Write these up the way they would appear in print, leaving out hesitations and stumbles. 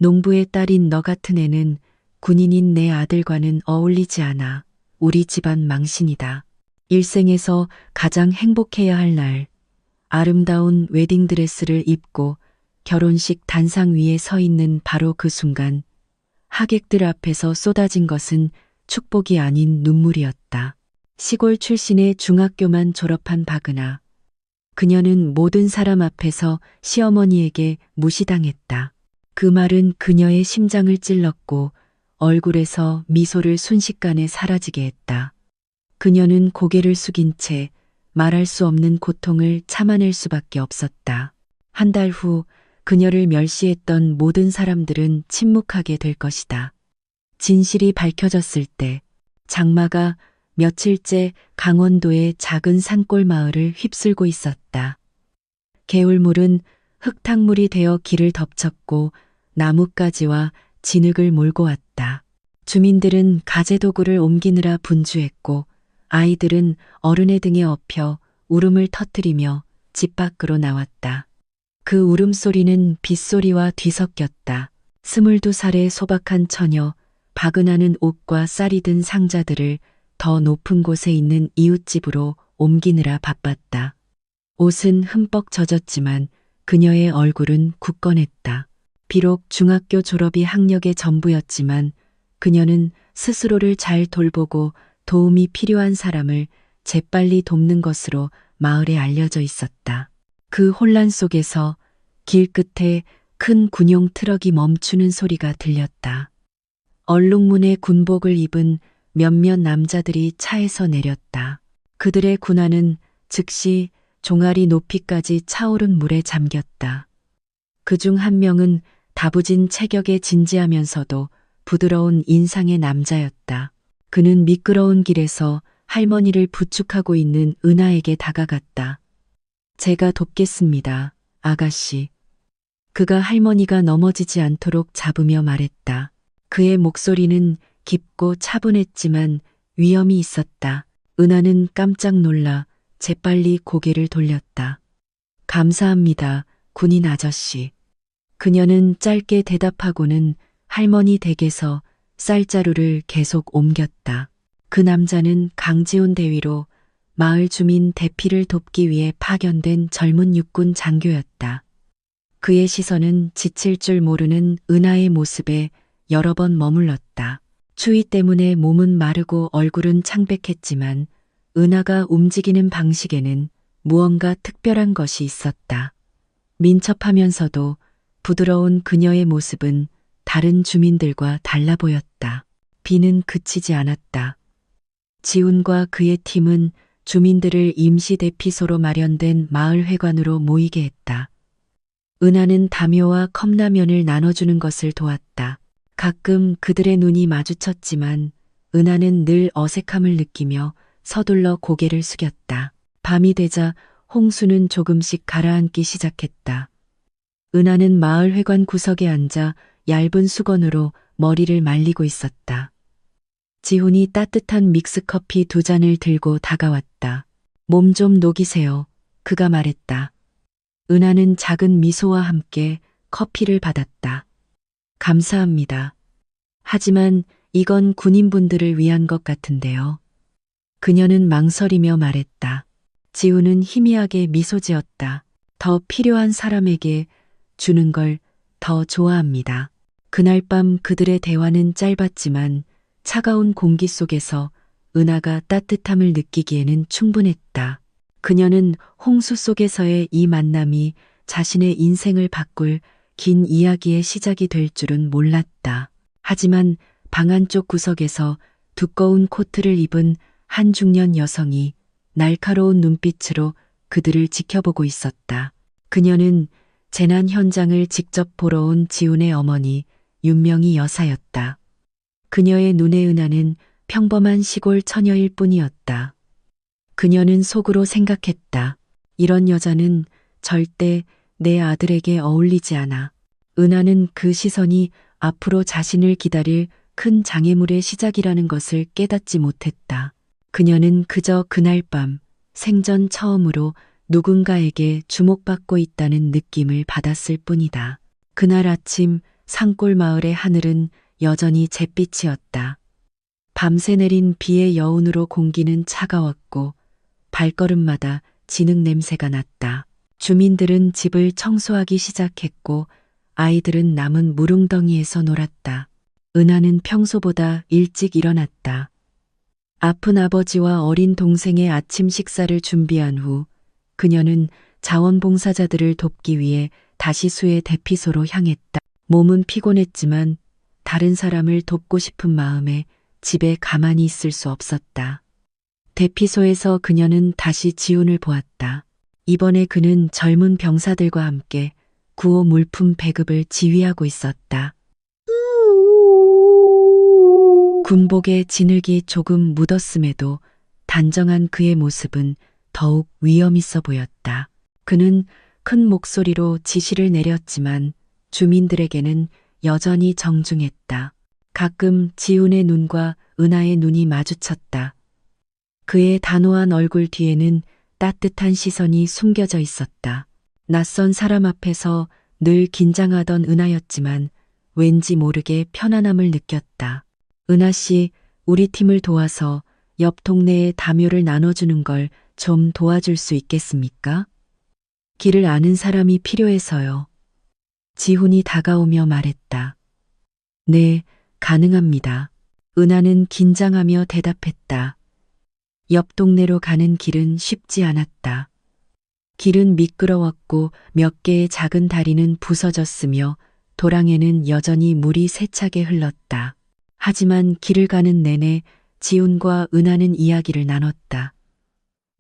농부의 딸인 너 같은 애는 군인인 내 아들과는 어울리지 않아. 우리 집안 망신이다. 일생에서 가장 행복해야 할 날, 아름다운 웨딩드레스를 입고 결혼식 단상 위에 서 있는 바로 그 순간, 하객들 앞에서 쏟아진 것은 축복이 아닌 눈물이었다. 시골 출신의 중학교만 졸업한 박은하. 그녀는 모든 사람 앞에서 시어머니에게 무시당했다. 그 말은 그녀의 심장을 찔렀고 얼굴에서 미소를 순식간에 사라지게 했다. 그녀는 고개를 숙인 채 말할 수 없는 고통을 참아낼 수밖에 없었다. 한 달 후 그녀를 멸시했던 모든 사람들은 침묵하게 될 것이다. 진실이 밝혀졌을 때 장마가 며칠째 강원도의 작은 산골 마을을 휩쓸고 있었다. 개울물은 흙탕물이 되어 길을 덮쳤고 나뭇가지와 진흙을 몰고 왔다. 주민들은 가재도구를 옮기느라 분주했고 아이들은 어른의 등에 엎여 울음을 터뜨리며 집 밖으로 나왔다. 그 울음소리는 빗소리와 뒤섞였다. 22살의 소박한 처녀 박은하는 옷과 쌀이 든 상자들을 더 높은 곳에 있는 이웃집으로 옮기느라 바빴다. 옷은 흠뻑 젖었지만 그녀의 얼굴은 굳건했다. 비록 중학교 졸업이 학력의 전부였지만 그녀는 스스로를 잘 돌보고 도움이 필요한 사람을 재빨리 돕는 것으로 마을에 알려져 있었다. 그 혼란 속에서 길 끝에 큰 군용 트럭이 멈추는 소리가 들렸다. 얼룩무늬 군복을 입은 몇몇 남자들이 차에서 내렸다. 그들의 군화는 즉시 종아리 높이까지 차오른 물에 잠겼다. 그중 한 명은 다부진 체격에 진지하면서도 부드러운 인상의 남자였다. 그는 미끄러운 길에서 할머니를 부축하고 있는 은하에게 다가갔다. 제가 돕겠습니다, 아가씨. 그가 할머니가 넘어지지 않도록 잡으며 말했다. 그의 목소리는 깊고 차분했지만 위험이 있었다. 은하는 깜짝 놀라 재빨리 고개를 돌렸다. 감사합니다, 군인 아저씨. 그녀는 짧게 대답하고는 할머니 댁에서 쌀자루를 계속 옮겼다. 그 남자는 강지훈 대위로 마을 주민 대피를 돕기 위해 파견된 젊은 육군 장교였다. 그의 시선은 지칠 줄 모르는 은하의 모습에 여러 번 머물렀다. 추위 때문에 몸은 마르고 얼굴은 창백했지만 은하가 움직이는 방식에는 무언가 특별한 것이 있었다. 민첩하면서도 부드러운 그녀의 모습은 다른 주민들과 달라 보였다. 비는 그치지 않았다. 지훈과 그의 팀은 주민들을 임시 대피소로 마련된 마을 회관으로 모이게 했다. 은하는 담요와 컵라면을 나눠주는 것을 도왔다. 가끔 그들의 눈이 마주쳤지만 은하는 늘 어색함을 느끼며 서둘러 고개를 숙였다. 밤이 되자 홍수는 조금씩 가라앉기 시작했다. 은하는 마을 회관 구석에 앉아 얇은 수건으로 머리를 말리고 있었다. 지훈이 따뜻한 믹스커피 2잔을 들고 다가왔다. 몸 좀 녹이세요. 그가 말했다. 은하는 작은 미소와 함께 커피를 받았다. 감사합니다. 하지만 이건 군인분들을 위한 것 같은데요. 그녀는 망설이며 말했다. 지훈은 희미하게 미소 지었다. 더 필요한 사람에게 주는 걸 더 좋아합니다. 그날 밤 그들의 대화는 짧았지만 차가운 공기 속에서 은하가 따뜻함을 느끼기에는 충분했다. 그녀는 홍수 속에서의 이 만남이 자신의 인생을 바꿀 긴 이야기의 시작이 될 줄은 몰랐다. 하지만 방 안쪽 구석에서 두꺼운 코트를 입은 한 중년 여성이 날카로운 눈빛으로 그들을 지켜보고 있었다. 그녀는 재난 현장을 직접 보러 온 지훈의 어머니 윤명희 여사였다. 그녀의 눈의 은하는 평범한 시골 처녀일 뿐이었다. 그녀는 속으로 생각했다. 이런 여자는 절대 내 아들에게 어울리지 않아. 은하는 그 시선이 앞으로 자신을 기다릴 큰 장애물의 시작이라는 것을 깨닫지 못했다. 그녀는 그저 그날 밤 생전 처음으로 누군가에게 주목받고 있다는 느낌을 받았을 뿐이다. 그날 아침 산골 마을의 하늘은 여전히 잿빛이었다. 밤새 내린 비의 여운으로 공기는 차가웠고 발걸음마다 진흙 냄새가 났다. 주민들은 집을 청소하기 시작했고 아이들은 남은 무릉덩이에서 놀았다. 은하는 평소보다 일찍 일어났다. 아픈 아버지와 어린 동생의 아침 식사를 준비한 후 그녀는 자원봉사자들을 돕기 위해 다시 수의 대피소로 향했다. 몸은 피곤했지만 다른 사람을 돕고 싶은 마음에 집에 가만히 있을 수 없었다. 대피소에서 그녀는 다시 지훈을 보았다. 이번에 그는 젊은 병사들과 함께 구호 물품 배급을 지휘하고 있었다. 군복에 진흙이 조금 묻었음에도 단정한 그의 모습은 더욱 위험 있어 보였다. 그는 큰 목소리로 지시를 내렸지만 주민들에게는 여전히 정중했다. 가끔 지훈의 눈과 은하의 눈이 마주쳤다. 그의 단호한 얼굴 뒤에는 따뜻한 시선이 숨겨져 있었다. 낯선 사람 앞에서 늘 긴장하던 은하였지만 왠지 모르게 편안함을 느꼈다. 은하 씨, 우리 팀을 도와서 옆 동네에 담요를 나눠주는 걸 좀 도와줄 수 있겠습니까? 길을 아는 사람이 필요해서요. 지훈이 다가오며 말했다. 네, 가능합니다. 은하는 긴장하며 대답했다. 옆 동네로 가는 길은 쉽지 않았다. 길은 미끄러웠고 몇 개의 작은 다리는 부서졌으며 도랑에는 여전히 물이 세차게 흘렀다. 하지만 길을 가는 내내 지훈과 은하는 이야기를 나눴다.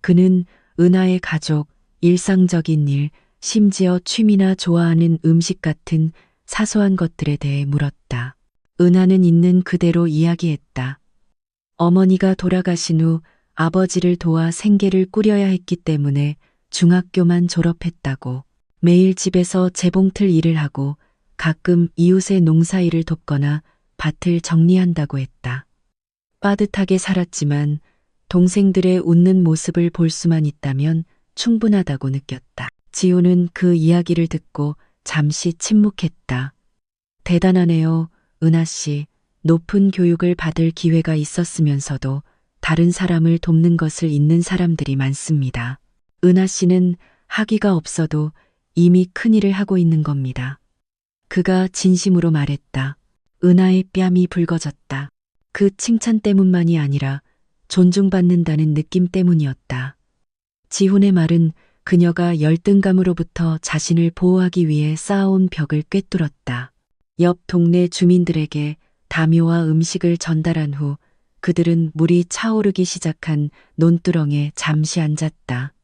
그는 은하의 가족, 일상적인 일, 심지어 취미나 좋아하는 음식 같은 사소한 것들에 대해 물었다. 은하는 있는 그대로 이야기했다. 어머니가 돌아가신 후 아버지를 도와 생계를 꾸려야 했기 때문에 중학교만 졸업했다고. 매일 집에서 재봉틀 일을 하고 가끔 이웃의 농사일을 돕거나 밭을 정리한다고 했다. 빠듯하게 살았지만 동생들의 웃는 모습을 볼 수만 있다면 충분하다고 느꼈다. 지호는 그 이야기를 듣고 잠시 침묵했다. 대단하네요, 은하 씨. 높은 교육을 받을 기회가 있었으면서도 다른 사람을 돕는 것을 잊는 사람들이 많습니다. 은하 씨는 학위가 없어도 이미 큰일을 하고 있는 겁니다. 그가 진심으로 말했다. 은하의 뺨이 붉어졌다. 그 칭찬 때문만이 아니라 존중받는다는 느낌 때문이었다. 지훈의 말은 그녀가 열등감으로부터 자신을 보호하기 위해 쌓아온 벽을 꿰뚫었다. 옆 동네 주민들에게 담요와 음식을 전달한 후 그들은 물이 차오르기 시작한 논두렁에 잠시 앉았다.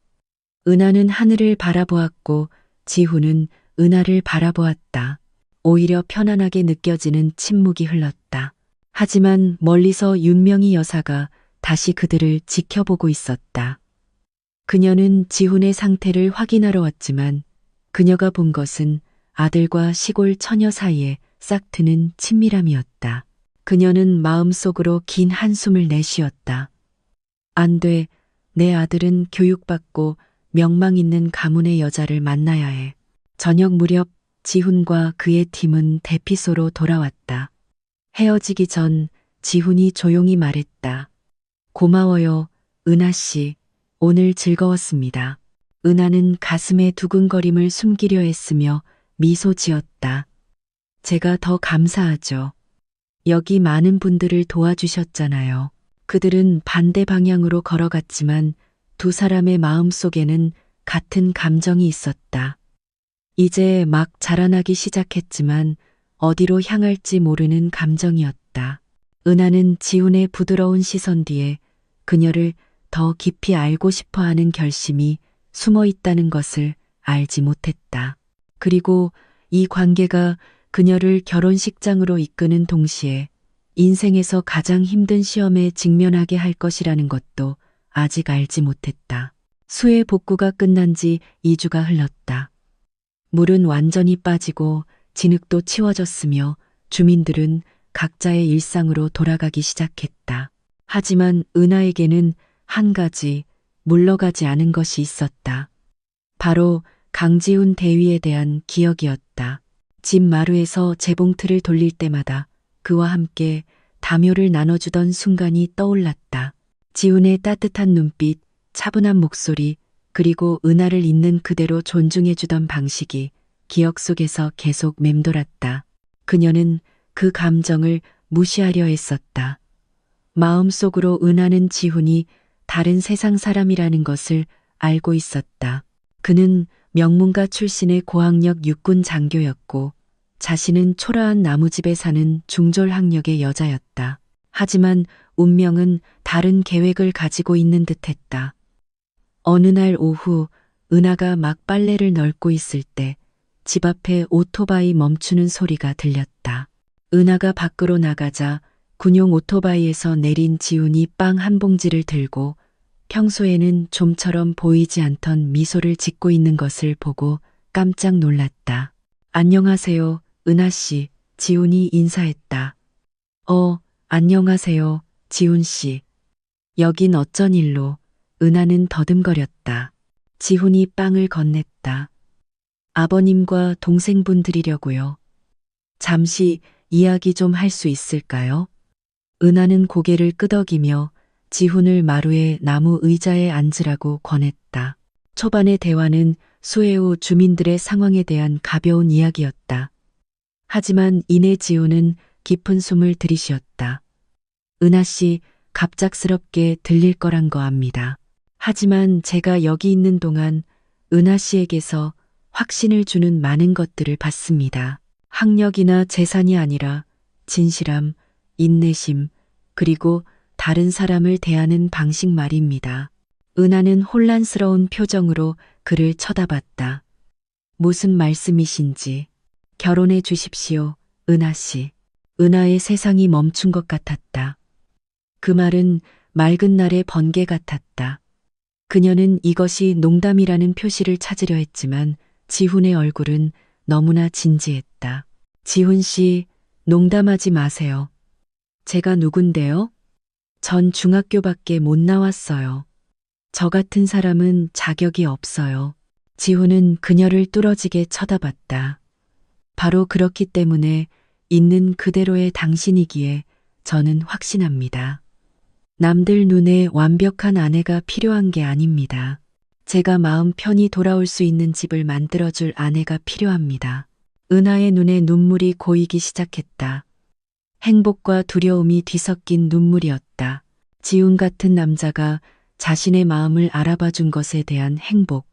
은하는 하늘을 바라보았고 지훈은 은하를 바라보았다. 오히려 편안하게 느껴지는 침묵이 흘렀다. 하지만 멀리서 윤명희 여사가 다시 그들을 지켜보고 있었다. 그녀는 지훈의 상태를 확인하러 왔지만 그녀가 본 것은 아들과 시골 처녀 사이에 싹 트는 친밀함이었다. 그녀는 마음속으로 긴 한숨을 내쉬었다. 안 돼. 내 아들은 교육받고 명망 있는 가문의 여자를 만나야 해. 저녁 무렵 지훈과 그의 팀은 대피소로 돌아왔다. 헤어지기 전 지훈이 조용히 말했다. 고마워요, 은하 씨. 오늘 즐거웠습니다. 은하는 가슴에 두근거림을 숨기려 했으며 미소 지었다. 제가 더 감사하죠. 여기 많은 분들을 도와주셨잖아요. 그들은 반대 방향으로 걸어갔지만 두 사람의 마음속에는 같은 감정이 있었다. 이제 막 자라나기 시작했지만 어디로 향할지 모르는 감정이었다. 은하는 지훈의 부드러운 시선 뒤에 그녀를 더 깊이 알고 싶어 하는 결심이 숨어 있다는 것을 알지 못했다. 그리고 이 관계가 그녀를 결혼식장으로 이끄는 동시에 인생에서 가장 힘든 시험에 직면하게 할 것이라는 것도 아직 알지 못했다. 수해 복구가 끝난 지 2주가 흘렀다. 물은 완전히 빠지고 진흙도 치워졌으며 주민들은 각자의 일상으로 돌아가기 시작했다. 하지만 은하에게는 한 가지 물러가지 않은 것이 있었다. 바로 강지훈 대위에 대한 기억이었다. 집 마루에서 재봉틀을 돌릴 때마다 그와 함께 담요를 나눠주던 순간이 떠올랐다. 지훈의 따뜻한 눈빛, 차분한 목소리, 그리고 은하를 있는 그대로 존중해주던 방식이 기억 속에서 계속 맴돌았다. 그녀는 그 감정을 무시하려 했었다. 마음속으로 은하는 지훈이 다른 세상 사람이라는 것을 알고 있었다. 그는 명문가 출신의 고학력 육군 장교였고 자신은 초라한 나무집에 사는 중졸학력의 여자였다. 하지만 운명은 다른 계획을 가지고 있는 듯했다. 어느 날 오후 은하가 막 빨래를 널고 있을 때 집 앞에 오토바이 멈추는 소리가 들렸다. 은하가 밖으로 나가자 군용 오토바이에서 내린 지훈이 빵 한 봉지를 들고 평소에는 좀처럼 보이지 않던 미소를 짓고 있는 것을 보고 깜짝 놀랐다. 안녕하세요, 은하 씨. 지훈이 인사했다. 안녕하세요, 지훈 씨. 여긴 어쩐 일로? 은하는 더듬거렸다. 지훈이 빵을 건넸다. 아버님과 동생분 드리려고요. 잠시 이야기 좀 할 수 있을까요? 은하는 고개를 끄덕이며 지훈을 마루의 나무 의자에 앉으라고 권했다. 초반의 대화는 수해 후 주민들의 상황에 대한 가벼운 이야기였다. 하지만 이내 지훈은 깊은 숨을 들이쉬었다. 은하 씨, 갑작스럽게 들릴 거란 거 압니다. 하지만 제가 여기 있는 동안 은하 씨에게서 확신을 주는 많은 것들을 봤습니다. 학력이나 재산이 아니라 진실함, 인내심, 그리고 다른 사람을 대하는 방식 말입니다. 은하는 혼란스러운 표정으로 그를 쳐다봤다. 무슨 말씀이신지. 결혼해 주십시오, 은하 씨. 은하의 세상이 멈춘 것 같았다. 그 말은 맑은 날의 번개 같았다. 그녀는 이것이 농담이라는 표시를 찾으려 했지만 지훈의 얼굴은 너무나 진지했다. 지훈 씨, 농담하지 마세요. 제가 누군데요? 전 중학교밖에 못 나왔어요. 저 같은 사람은 자격이 없어요. 지훈은 그녀를 뚫어지게 쳐다봤다. 바로 그렇기 때문에 있는 그대로의 당신이기에 저는 확신합니다. 남들 눈에 완벽한 아내가 필요한 게 아닙니다. 제가 마음 편히 돌아올 수 있는 집을 만들어줄 아내가 필요합니다. 은하의 눈에 눈물이 고이기 시작했다. 행복과 두려움이 뒤섞인 눈물이었다. 지훈 같은 남자가 자신의 마음을 알아봐 준 것에 대한 행복.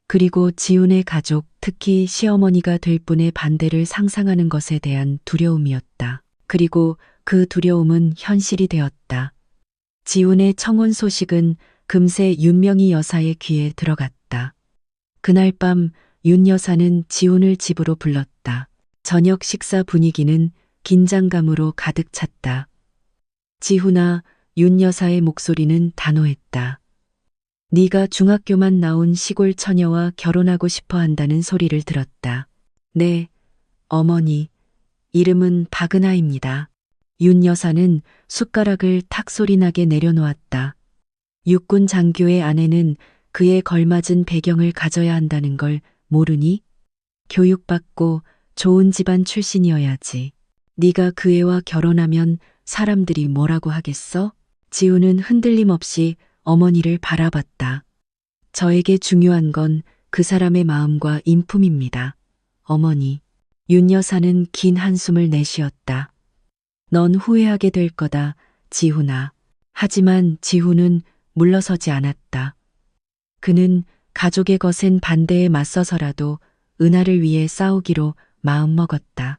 그리고 지훈의 가족, 특히 시어머니가 될 분의 반대를 상상하는 것에 대한 두려움이었다. 그리고 그 두려움은 현실이 되었다. 지훈의 청혼 소식은 금세 윤명희 여사의 귀에 들어갔다. 그날 밤 윤 여사는 지훈을 집으로 불렀다. 저녁 식사 분위기는 긴장감으로 가득 찼다. 지훈아, 윤 여사의 목소리는 단호했다. 네가 중학교만 나온 시골 처녀와 결혼하고 싶어 한다는 소리를 들었다. 네, 어머니. 이름은 박은하입니다. 윤 여사는 숟가락을 탁 소리 나게 내려놓았다. 육군 장교의 아내는 그에 걸맞은 배경을 가져야 한다는 걸 모르니? 교육받고 좋은 집안 출신이어야지. 네가 그 애와 결혼하면 사람들이 뭐라고 하겠어? 지훈은 흔들림 없이 어머니를 바라봤다. 저에게 중요한 건 그 사람의 마음과 인품입니다. 어머니. 윤 여사는 긴 한숨을 내쉬었다. 넌 후회하게 될 거다, 지훈아. 하지만 지훈은 물러서지 않았다. 그는 가족의 거센 반대에 맞서서라도 은하를 위해 싸우기로 마음먹었다.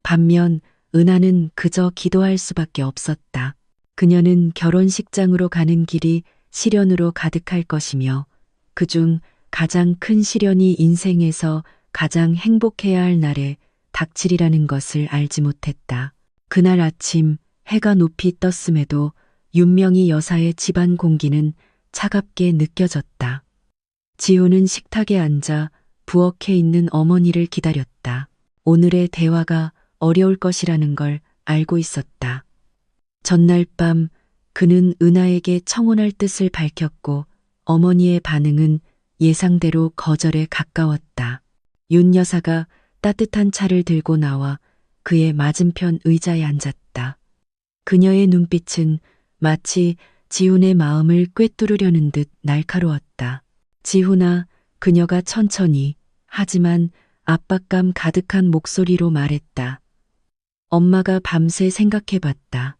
반면 은하는 그저 기도할 수밖에 없었다. 그녀는 결혼식장으로 가는 길이 시련으로 가득할 것이며 그중 가장 큰 시련이 인생에서 가장 행복해야 할 날에 닥치리라는 것을 알지 못했다. 그날 아침 해가 높이 떴음에도 윤명희 여사의 집안 공기는 차갑게 느껴졌다. 지훈은 식탁에 앉아 부엌에 있는 어머니를 기다렸다. 오늘의 대화가 어려울 것이라는 걸 알고 있었다. 전날 밤 그는 은하에게 청혼할 뜻을 밝혔고 어머니의 반응은 예상대로 거절에 가까웠다. 윤 여사가 따뜻한 차를 들고 나와 그의 맞은편 의자에 앉았다. 그녀의 눈빛은 마치 지훈의 마음을 꿰뚫으려는 듯 날카로웠다. 지훈아, 그녀가 천천히 하지만 압박감 가득한 목소리로 말했다. 엄마가 밤새 생각해봤다.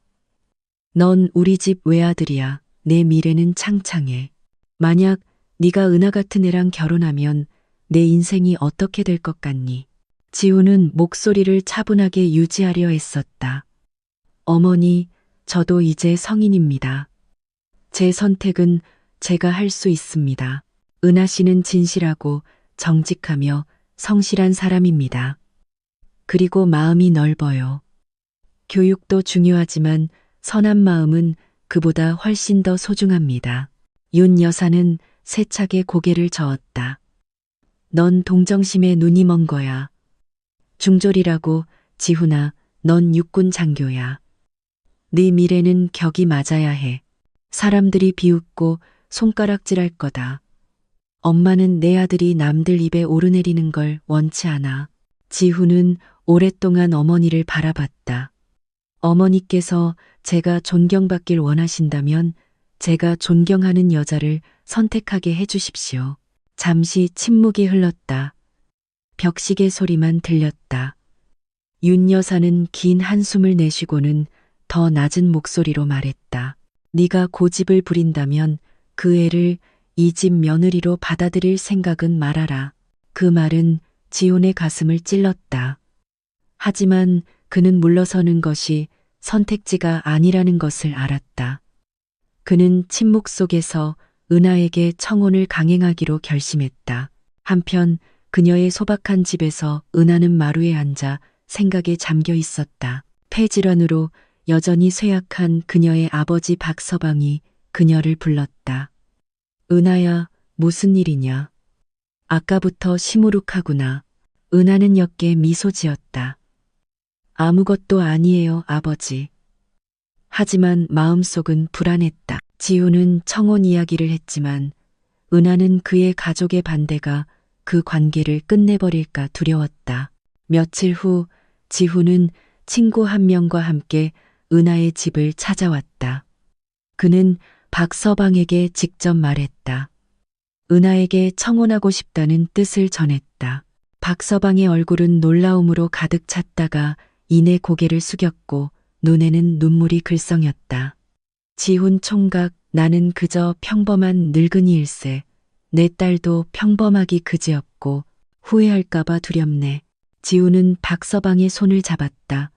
넌 우리 집 외아들이야. 내 미래는 창창해. 만약 네가 은하 같은 애랑 결혼하면 내 인생이 어떻게 될 것 같니? 지훈은 목소리를 차분하게 유지하려 애썼다. 어머니, 저도 이제 성인입니다. 제 선택은 제가 할 수 있습니다. 은하 씨는 진실하고 정직하며 성실한 사람입니다. 그리고 마음이 넓어요. 교육도 중요하지만 선한 마음은 그보다 훨씬 더 소중합니다. 윤 여사는 세차게 고개를 저었다. 넌 동정심에 눈이 먼 거야. 중졸이라고. 지훈아, 넌 육군 장교야. 네 미래는 격이 맞아야 해. 사람들이 비웃고 손가락질할 거다. 엄마는 내 아들이 남들 입에 오르내리는 걸 원치 않아. 지훈은 오랫동안 어머니를 바라봤다. 어머니께서 제가 존경받길 원하신다면 제가 존경하는 여자를 선택하게 해주십시오. 잠시 침묵이 흘렀다. 벽시계 소리만 들렸다. 윤 여사는 긴 한숨을 내쉬고는 더 낮은 목소리로 말했다. 네가 고집을 부린다면 그 애를 이 집 며느리로 받아들일 생각은 말아라. 그 말은 지훈의 가슴을 찔렀다. 하지만 그는 물러서는 것이 선택지가 아니라는 것을 알았다. 그는 침묵 속에서 은하에게 청혼을 강행하기로 결심했다. 한편 그녀의 소박한 집에서 은하는 마루에 앉아 생각에 잠겨 있었다. 폐질환으로 여전히 쇠약한 그녀의 아버지 박서방이 그녀를 불렀다. 은하야, 무슨 일이냐? 아까부터 시무룩하구나. 은하는 옅게 미소 지었다. 아무것도 아니에요, 아버지. 하지만 마음속은 불안했다. 지훈은 청혼 이야기를 했지만 은하는 그의 가족의 반대가 그 관계를 끝내버릴까 두려웠다. 며칠 후 지훈은 친구 한 명과 함께 은하의 집을 찾아왔다. 그는 박서방에게 직접 말했다. 은하에게 청혼하고 싶다는 뜻을 전했다. 박서방의 얼굴은 놀라움으로 가득 찼다가 이내 고개를 숙였고 눈에는 눈물이 글썽였다. 지훈 총각, 나는 그저 평범한 늙은이일세. 내 딸도 평범하기 그지없고 후회할까봐 두렵네. 지훈은 박서방의 손을 잡았다.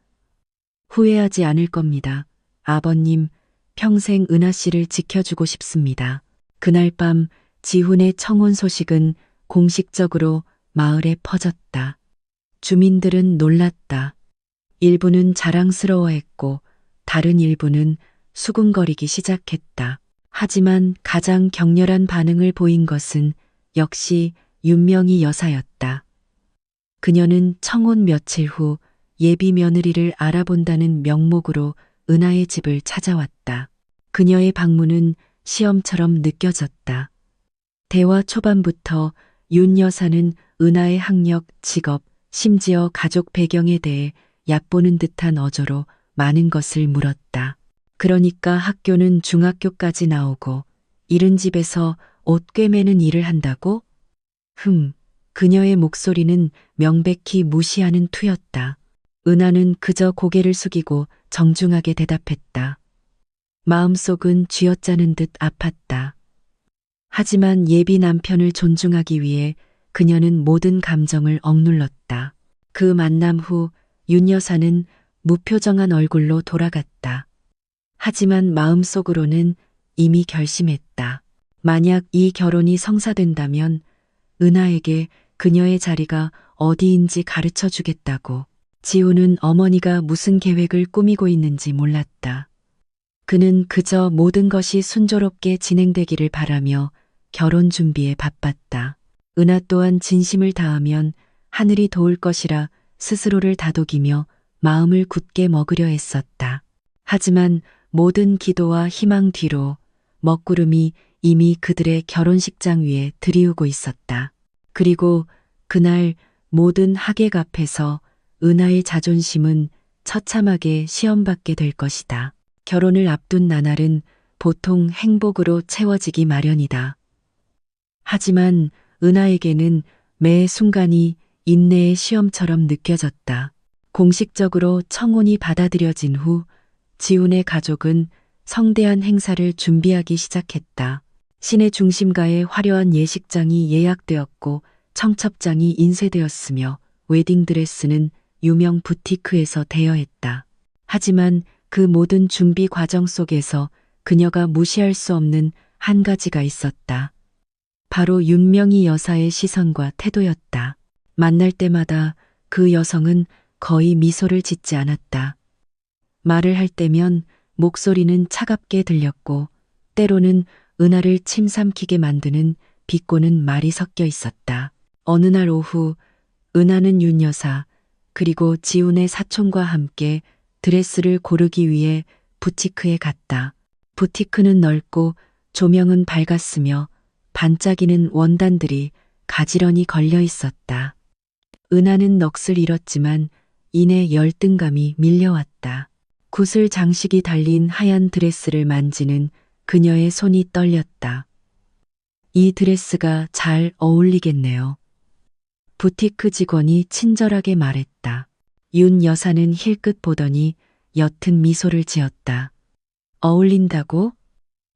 후회하지 않을 겁니다. 아버님, 평생 은하 씨를 지켜주고 싶습니다. 그날 밤 지훈의 청혼 소식은 공식적으로 마을에 퍼졌다. 주민들은 놀랐다. 일부는 자랑스러워했고 다른 일부는 수군거리기 시작했다. 하지만 가장 격렬한 반응을 보인 것은 역시 윤명희 여사였다. 그녀는 청혼 며칠 후 예비 며느리를 알아본다는 명목으로 은하의 집을 찾아왔다. 그녀의 방문은 시험처럼 느껴졌다. 대화 초반부터 윤 여사는 은하의 학력, 직업, 심지어 가족 배경에 대해 얕보는 듯한 어조로 많은 것을 물었다. 그러니까 학교는 중학교까지 나오고 이른 집에서 옷 꿰매는 일을 한다고? 그녀의 목소리는 명백히 무시하는 투였다. 은하는 그저 고개를 숙이고 정중하게 대답했다. 마음속은 쥐어짜는 듯 아팠다. 하지만 예비 남편을 존중하기 위해 그녀는 모든 감정을 억눌렀다. 그 만남 후 윤 여사는 무표정한 얼굴로 돌아갔다. 하지만 마음속으로는 이미 결심했다. 만약 이 결혼이 성사된다면 은하에게 그녀의 자리가 어디인지 가르쳐 주겠다고. 지훈은 어머니가 무슨 계획을 꾸미고 있는지 몰랐다. 그는 그저 모든 것이 순조롭게 진행되기를 바라며 결혼 준비에 바빴다. 은하 또한 진심을 다하면 하늘이 도울 것이라 스스로를 다독이며 마음을 굳게 먹으려 했었다. 하지만 모든 기도와 희망 뒤로 먹구름이 이미 그들의 결혼식장 위에 들이우고 있었다. 그리고 그날 모든 하객 앞에서 은하의 자존심은 처참하게 시험받게 될 것이다. 결혼을 앞둔 나날은 보통 행복으로 채워지기 마련이다. 하지만 은하에게는 매 순간이 인내의 시험처럼 느껴졌다. 공식적으로 청혼이 받아들여진 후 지훈의 가족은 성대한 행사를 준비하기 시작했다. 시내 중심가에 화려한 예식장이 예약되었고 청첩장이 인쇄되었으며 웨딩드레스는 유명 부티크에서 대여했다. 하지만 그 모든 준비 과정 속에서 그녀가 무시할 수 없는 한 가지가 있었다. 바로 윤명희 여사의 시선과 태도였다. 만날 때마다 그 여성은 거의 미소를 짓지 않았다. 말을 할 때면 목소리는 차갑게 들렸고 때로는 은하를 침삼키게 만드는 비꼬는 말이 섞여 있었다. 어느 날 오후 은하는 윤 여사 그리고 지훈의 사촌과 함께 드레스를 고르기 위해 부티크에 갔다. 부티크는 넓고 조명은 밝았으며 반짝이는 원단들이 가지런히 걸려 있었다. 은하는 넋을 잃었지만 이내 열등감이 밀려왔다. 구슬 장식이 달린 하얀 드레스를 만지는 그녀의 손이 떨렸다. 이 드레스가 잘 어울리겠네요. 부티크 직원이 친절하게 말했다. 윤 여사는 힐끗 보더니 옅은 미소를 지었다. 어울린다고?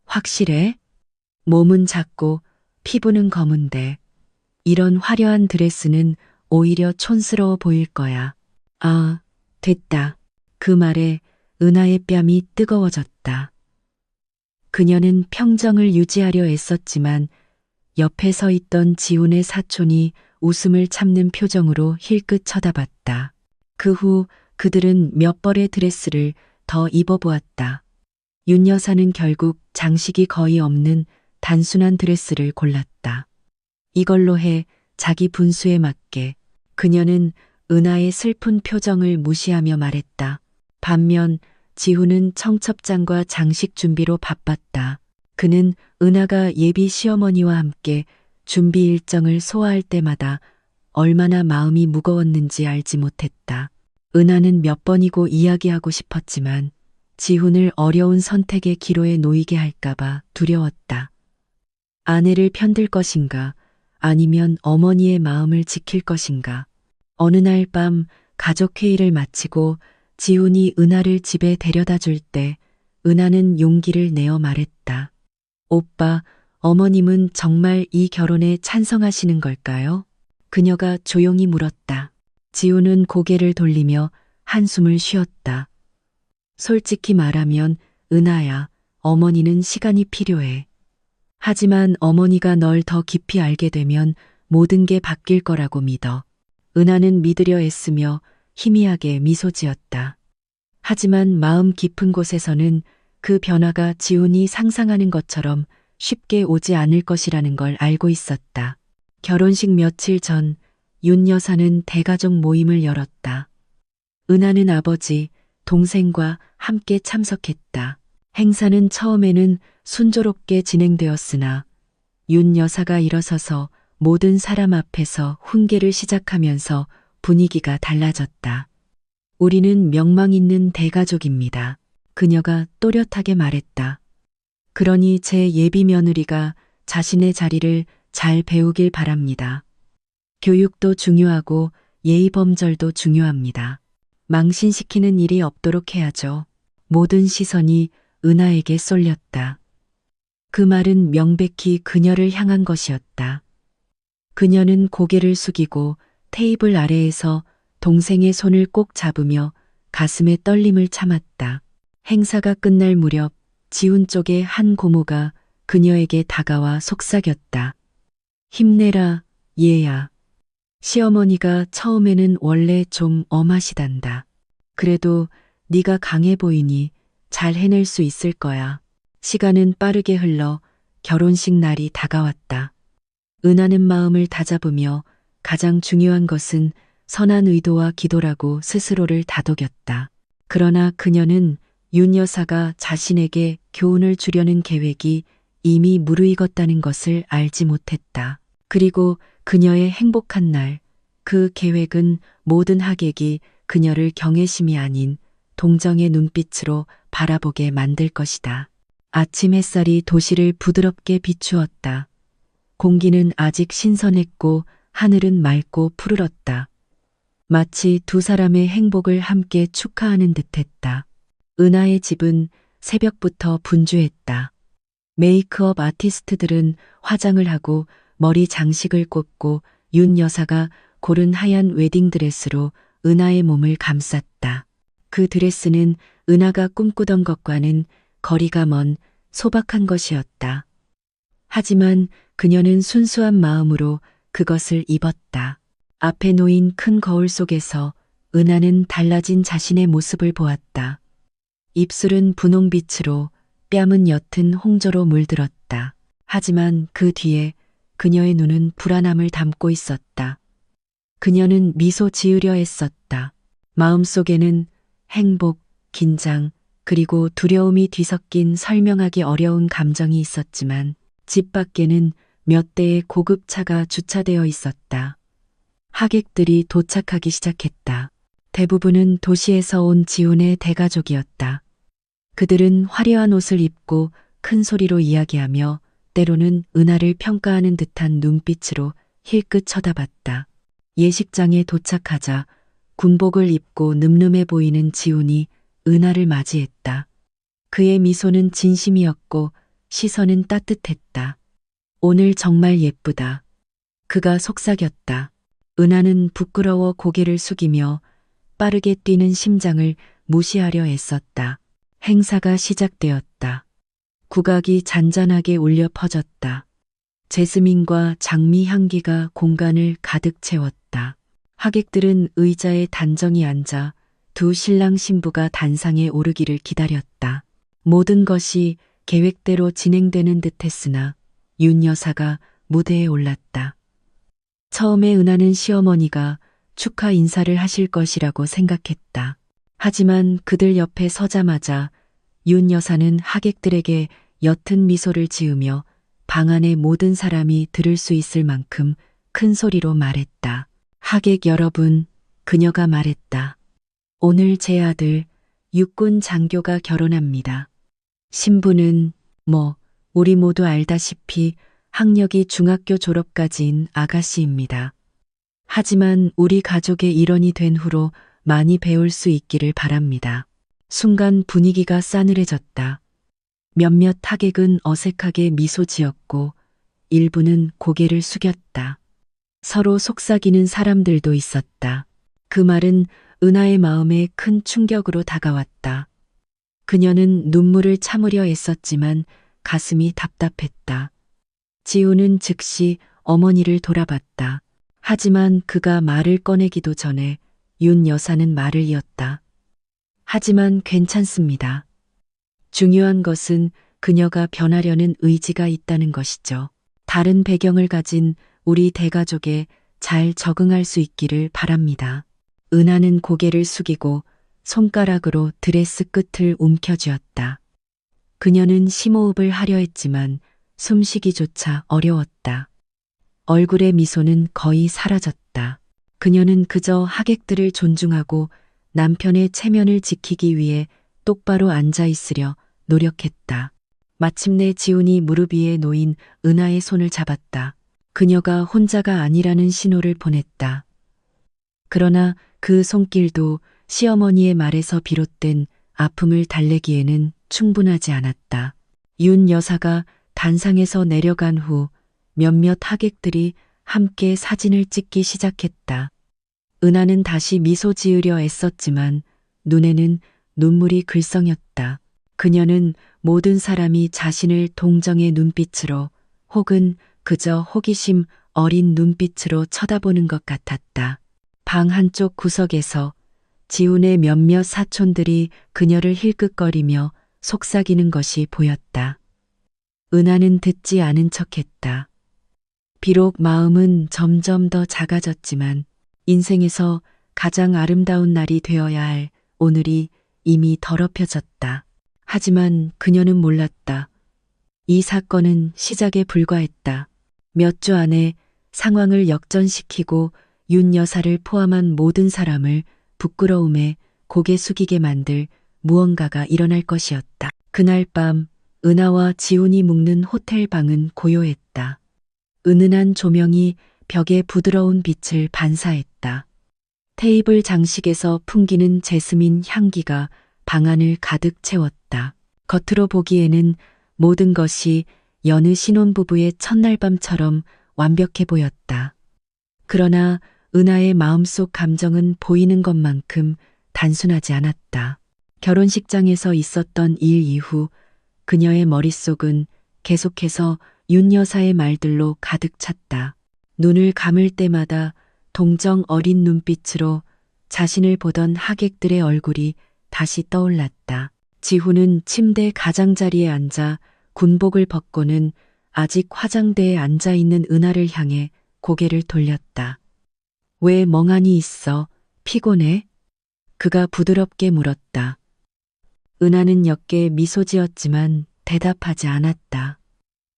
확실해? 몸은 작고 피부는 검은데 이런 화려한 드레스는 오히려 촌스러워 보일 거야. 아, 됐다. 그 말에 은하의 뺨이 뜨거워졌다. 그녀는 평정을 유지하려 애썼지만 옆에 서 있던 지훈의 사촌이 웃음을 참는 표정으로 힐끗 쳐다봤다. 그 후 그들은 몇 벌의 드레스를 더 입어보았다. 윤 여사는 결국 장식이 거의 없는 단순한 드레스를 골랐다. 이걸로 해 자기 분수에 맞게. 그녀는 은하의 슬픈 표정을 무시하며 말했다. 반면 지훈은 청첩장과 장식 준비로 바빴다. 그는 은하가 예비 시어머니와 함께 준비 일정을 소화할 때마다 얼마나 마음이 무거웠는지 알지 못했다. 은하는 몇 번이고 이야기하고 싶었지만 지훈을 어려운 선택의 기로에 놓이게 할까봐 두려웠다. 아내를 편들 것인가 아니면 어머니의 마음을 지킬 것인가. 어느 날 밤 가족 회의를 마치고 지훈이 은하를 집에 데려다 줄 때 은하는 용기를 내어 말했다. 오빠, 어머님은 정말 이 결혼에 찬성하시는 걸까요? 그녀가 조용히 물었다. 지훈은 고개를 돌리며 한숨을 쉬었다. 솔직히 말하면 은하야, 어머니는 시간이 필요해. 하지만 어머니가 널 더 깊이 알게 되면 모든 게 바뀔 거라고 믿어. 은하는 믿으려 애쓰며 희미하게 미소 지었다. 하지만 마음 깊은 곳에서는 그 변화가 지훈이 상상하는 것처럼 쉽게 오지 않을 것이라는 걸 알고 있었다. 결혼식 며칠 전 윤 여사는 대가족 모임을 열었다. 은하는 아버지, 동생과 함께 참석했다. 행사는 처음에는 순조롭게 진행되었으나 윤 여사가 일어서서 모든 사람 앞에서 훈계를 시작하면서 분위기가 달라졌다. 우리는 명망 있는 대가족입니다. 그녀가 또렷하게 말했다. 그러니 제 예비 며느리가 자신의 자리를 잘 배우길 바랍니다. 교육도 중요하고 예의범절도 중요합니다. 망신시키는 일이 없도록 해야죠. 모든 시선이 은하에게 쏠렸다. 그 말은 명백히 그녀를 향한 것이었다. 그녀는 고개를 숙이고 테이블 아래에서 동생의 손을 꼭 잡으며 가슴에 떨림을 참았다. 행사가 끝날 무렵 지훈 쪽의 한 고모가 그녀에게 다가와 속삭였다. 힘내라, 얘야. 시어머니가 처음에는 원래 좀 엄하시단다. 그래도 네가 강해 보이니 잘 해낼 수 있을 거야. 시간은 빠르게 흘러 결혼식 날이 다가왔다. 은하는 마음을 다잡으며 가장 중요한 것은 선한 의도와 기도라고 스스로를 다독였다. 그러나 그녀는 윤 여사가 자신에게 교훈을 주려는 계획이 이미 무르익었다는 것을 알지 못했다. 그리고 그녀의 행복한 날, 그 계획은 모든 하객이 그녀를 경외심이 아닌 동정의 눈빛으로 바라보게 만들 것이다. 아침 햇살이 도시를 부드럽게 비추었다. 공기는 아직 신선했고 하늘은 맑고 푸르렀다. 마치 두 사람의 행복을 함께 축하하는 듯했다. 은하의 집은 새벽부터 분주했다. 메이크업 아티스트들은 화장을 하고 머리 장식을 꽂고 윤 여사가 고른 하얀 웨딩드레스로 은하의 몸을 감쌌다. 그 드레스는 은하가 꿈꾸던 것과는 거리가 먼 소박한 것이었다. 하지만 그녀는 순수한 마음으로 그것을 입었다. 앞에 놓인 큰 거울 속에서 은하는 달라진 자신의 모습을 보았다. 입술은 분홍빛으로, 뺨은 옅은 홍조로 물들었다. 하지만 그 뒤에 그녀의 눈은 불안함을 담고 있었다. 그녀는 미소 지으려 했었다. 마음속에는 행복, 긴장, 그리고 두려움이 뒤섞인 설명하기 어려운 감정이 있었지만 집 밖에는 몇 대의 고급차가 주차되어 있었다. 하객들이 도착하기 시작했다. 대부분은 도시에서 온 지훈의 대가족이었다. 그들은 화려한 옷을 입고 큰 소리로 이야기하며 때로는 은하를 평가하는 듯한 눈빛으로 힐끗 쳐다봤다. 예식장에 도착하자 군복을 입고 늠름해 보이는 지훈이 은하를 맞이했다. 그의 미소는 진심이었고 시선은 따뜻했다. 오늘 정말 예쁘다. 그가 속삭였다. 은하는 부끄러워 고개를 숙이며 빠르게 뛰는 심장을 무시하려 애썼다. 행사가 시작되었다. 국악이 잔잔하게 울려 퍼졌다. 제스민과 장미 향기가 공간을 가득 채웠다. 하객들은 의자에 단정히 앉아 두 신랑 신부가 단상에 오르기를 기다렸다. 모든 것이 계획대로 진행되는 듯했으나 윤 여사가 무대에 올랐다. 처음에 은하는 시어머니가 축하 인사를 하실 것이라고 생각했다. 하지만 그들 옆에 서자마자 윤 여사는 하객들에게 옅은 미소를 지으며 방 안의 모든 사람이 들을 수 있을 만큼 큰 소리로 말했다. 하객 여러분, 그녀가 말했다. 오늘 제 아들 육군 장교가 결혼합니다. 신부는 우리 모두 알다시피 학력이 중학교 졸업까지인 아가씨입니다. 하지만 우리 가족의 일원이 된 후로 많이 배울 수 있기를 바랍니다. 순간 분위기가 싸늘해졌다. 몇몇 하객은 어색하게 미소 지었고 일부는 고개를 숙였다. 서로 속삭이는 사람들도 있었다. 그 말은 은하의 마음에 큰 충격으로 다가왔다. 그녀는 눈물을 참으려 애썼지만 가슴이 답답했다. 지우는 즉시 어머니를 돌아봤다. 하지만 그가 말을 꺼내기도 전에 윤 여사는 말을 이었다. 하지만 괜찮습니다. 중요한 것은 그녀가 변하려는 의지가 있다는 것이죠. 다른 배경을 가진 우리 대가족에 잘 적응할 수 있기를 바랍니다. 은하는 고개를 숙이고 손가락으로 드레스 끝을 움켜쥐었다. 그녀는 심호흡을 하려 했지만 숨쉬기조차 어려웠다. 얼굴의 미소는 거의 사라졌다. 그녀는 그저 하객들을 존중하고 남편의 체면을 지키기 위해 똑바로 앉아 있으려 노력했다. 마침내 지훈이 무릎 위에 놓인 은하의 손을 잡았다. 그녀가 혼자가 아니라는 신호를 보냈다. 그러나 그 손길도 시어머니의 말에서 비롯된 아픔을 달래기에는 충분하지 않았다. 윤 여사가 단상에서 내려간 후 몇몇 하객들이 함께 사진을 찍기 시작했다. 은하는 다시 미소 지으려 애썼지만 눈에는 눈물이 글썽였다. 그녀는 모든 사람이 자신을 동정의 눈빛으로 혹은 그저 호기심 어린 눈빛으로 쳐다보는 것 같았다. 방 한쪽 구석에서 지훈의 몇몇 사촌들이 그녀를 힐끗거리며 속삭이는 것이 보였다. 은하는 듣지 않은 척했다. 비록 마음은 점점 더 작아졌지만 인생에서 가장 아름다운 날이 되어야 할 오늘이 이미 더럽혀졌다. 하지만 그녀는 몰랐다. 이 사건은 시작에 불과했다. 몇 주 안에 상황을 역전시키고 윤 여사를 포함한 모든 사람을 부끄러움에 고개 숙이게 만들 무언가가 일어날 것이었다. 그날 밤 은하와 지훈이 묵는 호텔 방은 고요했다. 은은한 조명이 벽에 부드러운 빛을 반사했다. 테이블 장식에서 풍기는 제스민 향기가 방 안을 가득 채웠다. 겉으로 보기에는 모든 것이 여느 신혼부부의 첫날 밤처럼 완벽해 보였다. 그러나 은하의 마음속 감정은 보이는 것만큼 단순하지 않았다. 결혼식장에서 있었던 일 이후 그녀의 머릿속은 계속해서 윤 여사의 말들로 가득 찼다. 눈을 감을 때마다 동정 어린 눈빛으로 자신을 보던 하객들의 얼굴이 다시 떠올랐다. 지훈은 침대 가장자리에 앉아 군복을 벗고는 아직 화장대에 앉아있는 은하를 향해 고개를 돌렸다. 왜 멍하니 있어? 피곤해? 그가 부드럽게 물었다. 은하는 역게 미소 지었지만 대답하지 않았다.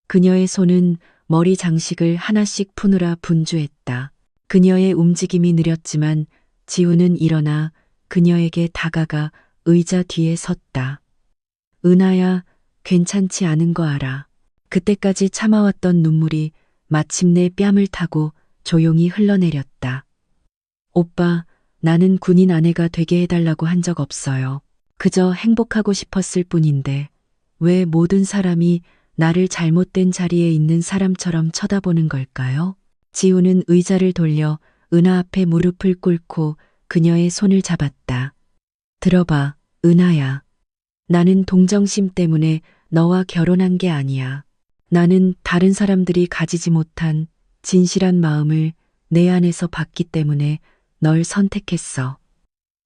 그녀의 손은 머리 장식을 하나씩 푸느라 분주했다. 그녀의 움직임이 느렸지만 지훈은 일어나 그녀에게 다가가 의자 뒤에 섰다. 은하야, 괜찮지 않은 거 알아. 그때까지 참아왔던 눈물이 마침내 뺨을 타고 조용히 흘러내렸다. 오빠, 나는 군인 아내가 되게 해달라고 한 적 없어요. 그저 행복하고 싶었을 뿐인데 왜 모든 사람이 나를 잘못된 자리에 있는 사람처럼 쳐다보는 걸까요? 지훈은 의자를 돌려 은하 앞에 무릎을 꿇고 그녀의 손을 잡았다. 들어봐, 은하야. 나는 동정심 때문에 너와 결혼한 게 아니야. 나는 다른 사람들이 가지지 못한 진실한 마음을 내 안에서 봤기 때문에 널 선택했어.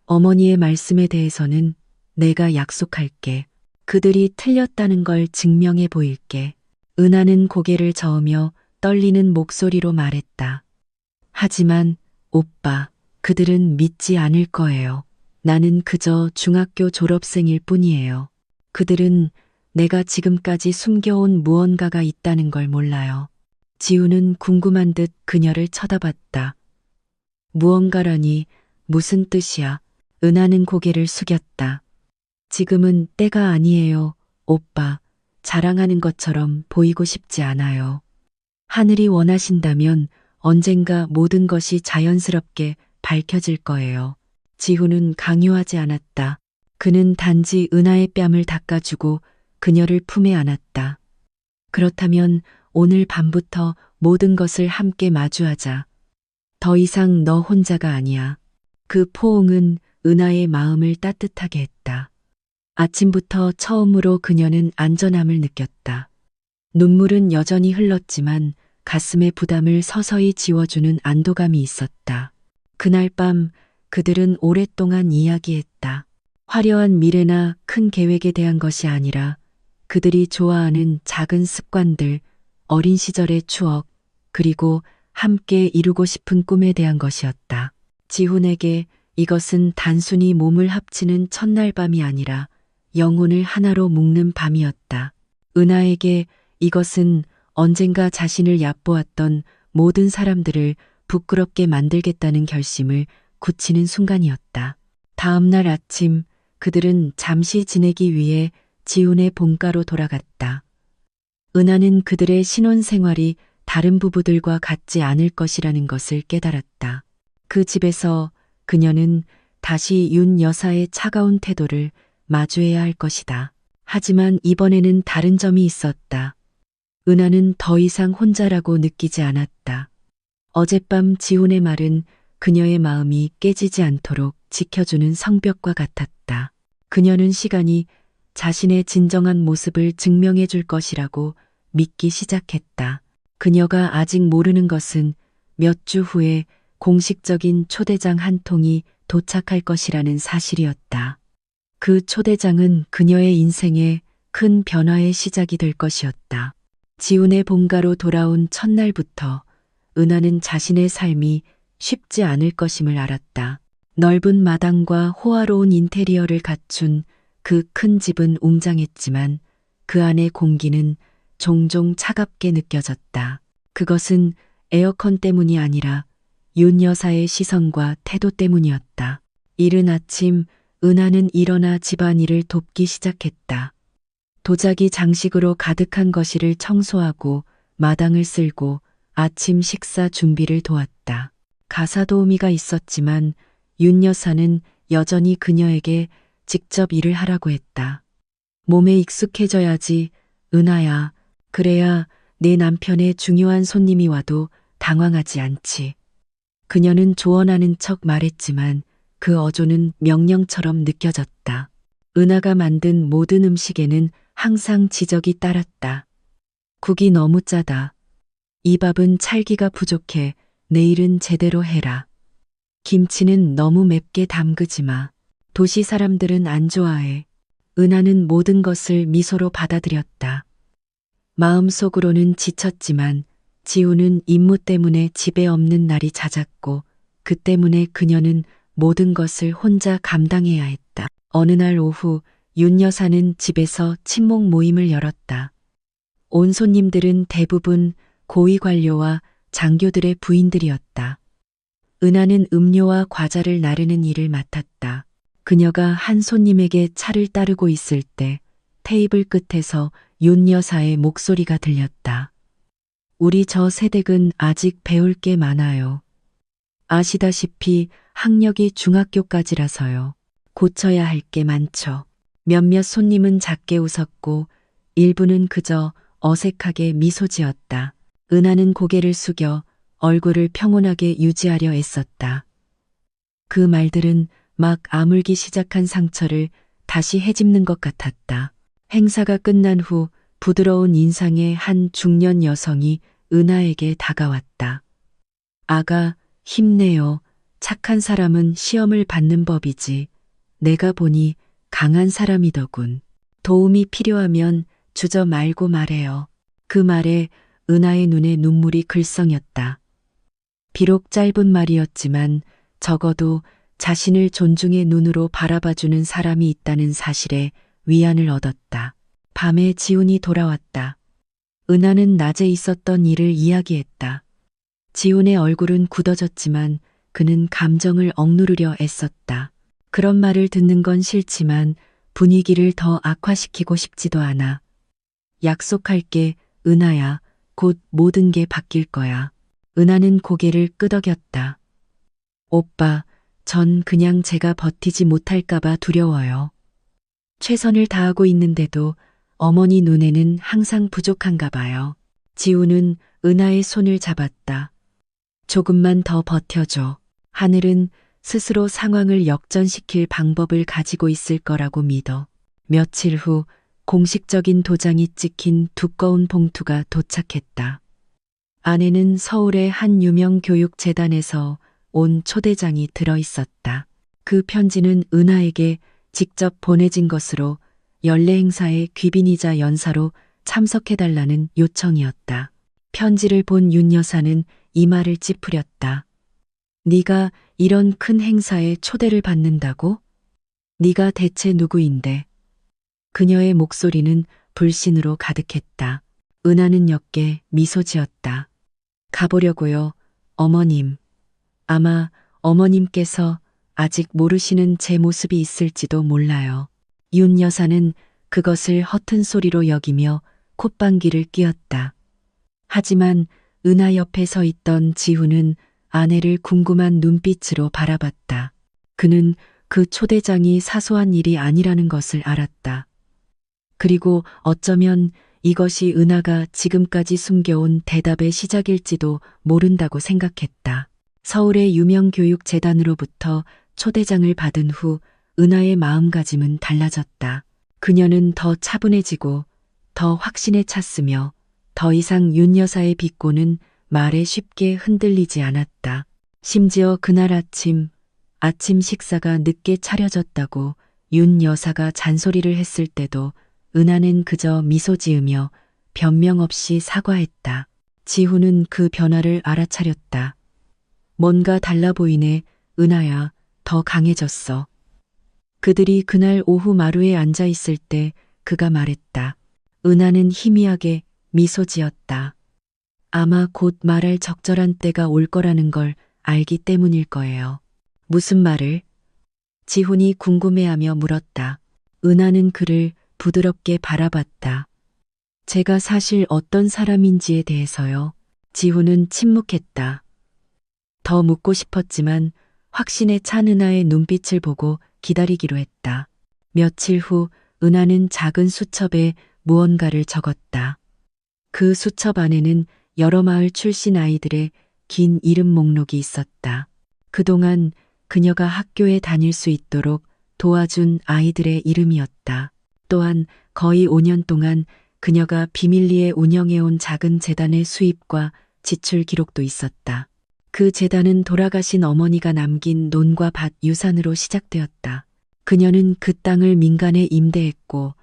어머니의 말씀에 대해서는 내가 약속할게. 그들이 틀렸다는 걸 증명해 보일게. 은하는 고개를 저으며 떨리는 목소리로 말했다. 하지만 오빠, 그들은 믿지 않을 거예요. 나는 그저 중학교 졸업생일 뿐이에요. 그들은 내가 지금까지 숨겨온 무언가가 있다는 걸 몰라요. 지우는 궁금한 듯 그녀를 쳐다봤다. 무언가라니 무슨 뜻이야? 은하는 고개를 숙였다. 지금은 때가 아니에요, 오빠. 자랑하는 것처럼 보이고 싶지 않아요. 하늘이 원하신다면 언젠가 모든 것이 자연스럽게 밝혀질 거예요. 지훈은 강요하지 않았다. 그는 단지 은하의 뺨을 닦아주고 그녀를 품에 안았다. 그렇다면 오늘 밤부터 모든 것을 함께 마주하자. 더 이상 너 혼자가 아니야. 그 포옹은 은하의 마음을 따뜻하게 했다. 아침부터 처음으로 그녀는 안전함을 느꼈다. 눈물은 여전히 흘렀지만 가슴의 부담을 서서히 지워주는 안도감이 있었다. 그날 밤 그들은 오랫동안 이야기했다. 화려한 미래나 큰 계획에 대한 것이 아니라 그들이 좋아하는 작은 습관들, 어린 시절의 추억, 그리고 함께 이루고 싶은 꿈에 대한 것이었다. 지훈에게 이것은 단순히 몸을 합치는 첫날 밤이 아니라 영혼을 하나로 묶는 밤이었다. 은하에게 이것은 언젠가 자신을 얕보았던 모든 사람들을 부끄럽게 만들겠다는 결심을 굳히는 순간이었다. 다음 날 아침 그들은 잠시 지내기 위해 지훈의 본가로 돌아갔다. 은하는 그들의 신혼생활이 다른 부부들과 같지 않을 것이라는 것을 깨달았다. 그 집에서 그녀는 다시 윤 여사의 차가운 태도를 마주해야 할 것이다. 하지만 이번에는 다른 점이 있었다. 은하는 더 이상 혼자라고 느끼지 않았다. 어젯밤 지훈의 말은 그녀의 마음이 깨지지 않도록 지켜주는 성벽과 같았다. 그녀는 시간이 자신의 진정한 모습을 증명해 줄 것이라고 믿기 시작했다. 그녀가 아직 모르는 것은 몇 주 후에 공식적인 초대장 한 통이 도착할 것이라는 사실이었다. 그 초대장은 그녀의 인생에 큰 변화의 시작이 될 것이었다. 지훈의 본가로 돌아온 첫날부터 은하는 자신의 삶이 쉽지 않을 것임을 알았다. 넓은 마당과 호화로운 인테리어를 갖춘 그 큰 집은 웅장했지만 그 안의 공기는 종종 차갑게 느껴졌다. 그것은 에어컨 때문이 아니라 윤 여사의 시선과 태도 때문이었다. 이른 아침 은하는 일어나 집안일을 돕기 시작했다. 도자기 장식으로 가득한 거실을 청소하고 마당을 쓸고 아침 식사 준비를 도왔다. 가사 도우미가 있었지만 윤 여사는 여전히 그녀에게 직접 일을 하라고 했다. 몸에 익숙해져야지, 은하야. 그래야 내 남편의 중요한 손님이 와도 당황하지 않지. 그녀는 조언하는 척 말했지만 그 어조는 명령처럼 느껴졌다. 은하가 만든 모든 음식에는 항상 지적이 따랐다. 국이 너무 짜다. 이 밥은 찰기가 부족해. 내일은 제대로 해라. 김치는 너무 맵게 담그지 마. 도시 사람들은 안 좋아해. 은하는 모든 것을 미소로 받아들였다. 마음속으로는 지쳤지만 지우는 임무 때문에 집에 없는 날이 잦았고 그 때문에 그녀는 모든 것을 혼자 감당해야 했다. 어느 날 오후 윤 여사는 집에서 친목 모임을 열었다. 온 손님들은 대부분 고위 관료와 장교들의 부인들이었다. 은하는 음료와 과자를 나르는 일을 맡았다. 그녀가 한 손님에게 차를 따르고 있을 때 테이블 끝에서 윤 여사의 목소리가 들렸다. 우리 저 세댁은 아직 배울 게 많아요. 아시다시피 학력이 중학교까지라서요. 고쳐야 할 게 많죠. 몇몇 손님은 작게 웃었고 일부는 그저 어색하게 미소 지었다. 은하는 고개를 숙여 얼굴을 평온하게 유지하려 애썼다. 그 말들은 막 아물기 시작한 상처를 다시 헤집는 것 같았다. 행사가 끝난 후 부드러운 인상의 한 중년 여성이 은하에게 다가왔다. 아가, 힘내요. 착한 사람은 시험을 받는 법이지. 내가 보니 강한 사람이더군. 도움이 필요하면 주저 말고 말해요. 그 말에 은하의 눈에 눈물이 글썽였다. 비록 짧은 말이었지만 적어도 자신을 존중의 눈으로 바라봐주는 사람이 있다는 사실에 위안을 얻었다. 밤에 지훈이 돌아왔다. 은하는 낮에 있었던 일을 이야기했다. 지훈의 얼굴은 굳어졌지만 그는 감정을 억누르려 애썼다. 그런 말을 듣는 건 싫지만 분위기를 더 악화시키고 싶지도 않아. 약속할게, 은하야. 곧 모든 게 바뀔 거야. 은하는 고개를 끄덕였다. 오빠, 전 그냥 제가 버티지 못할까봐 두려워요. 최선을 다하고 있는데도 어머니 눈에는 항상 부족한가 봐요. 지우는 은하의 손을 잡았다. 조금만 더 버텨줘. 하늘은 스스로 상황을 역전시킬 방법을 가지고 있을 거라고 믿어. 며칠 후 공식적인 도장이 찍힌 두꺼운 봉투가 도착했다. 안에는 서울의 한 유명 교육재단에서 온 초대장이 들어 있었다. 그 편지는 은하에게 직접 보내진 것으로 연례 행사의 귀빈이자 연사로 참석해달라는 요청이었다. 편지를 본 윤 여사는 이마를 찌푸렸다. 네가 이런 큰 행사에 초대를 받는다고? 네가 대체 누구인데? 그녀의 목소리는 불신으로 가득했다. 은하는 옅게 미소 지었다. 가보려고요, 어머님. 아마 어머님께서 아직 모르시는 제 모습이 있을지도 몰라요. 윤 여사는 그것을 허튼 소리로 여기며 콧방귀를 뀌었다. 하지만 은하 옆에 서 있던 지훈은 아내를 궁금한 눈빛으로 바라봤다. 그는 그 초대장이 사소한 일이 아니라는 것을 알았다. 그리고 어쩌면 이것이 은하가 지금까지 숨겨온 대답의 시작일지도 모른다고 생각했다. 서울의 유명 교육재단으로부터 초대장을 받은 후 은하의 마음가짐은 달라졌다. 그녀는 더 차분해지고 더 확신에 찼으며 더 이상 윤 여사의 비꼬는 말에 쉽게 흔들리지 않았다. 심지어 그날 아침 식사가 늦게 차려졌다고 윤 여사가 잔소리를 했을 때도 은하는 그저 미소 지으며 변명 없이 사과했다. 지훈은 그 변화를 알아차렸다. 뭔가 달라 보이네, 은하야. 더 강해졌어. 그들이 그날 오후 마루에 앉아 있을 때 그가 말했다. 은하는 희미하게 미소 지었다. 아마 곧 말할 적절한 때가 올 거라는 걸 알기 때문일 거예요. 무슨 말을? 지훈이 궁금해하며 물었다. 은하는 그를 부드럽게 바라봤다. 제가 사실 어떤 사람인지에 대해서요. 지훈은 침묵했다. 더 묻고 싶었지만 확신에 찬 은하의 눈빛을 보고 기다리기로 했다. 며칠 후 은하는 작은 수첩에 무언가를 적었다. 그 수첩 안에는 여러 마을 출신 아이들의 긴 이름 목록이 있었다. 그동안 그녀가 학교에 다닐 수 있도록 도와준 아이들의 이름이었다. 또한 거의 5년 동안 그녀가 비밀리에 운영해온 작은 재단의 수입과 지출 기록도 있었다. 그 재단은 돌아가신 어머니가 남긴 논과 밭 유산으로 시작되었다. 그녀는 그 땅을 민간에 임대했고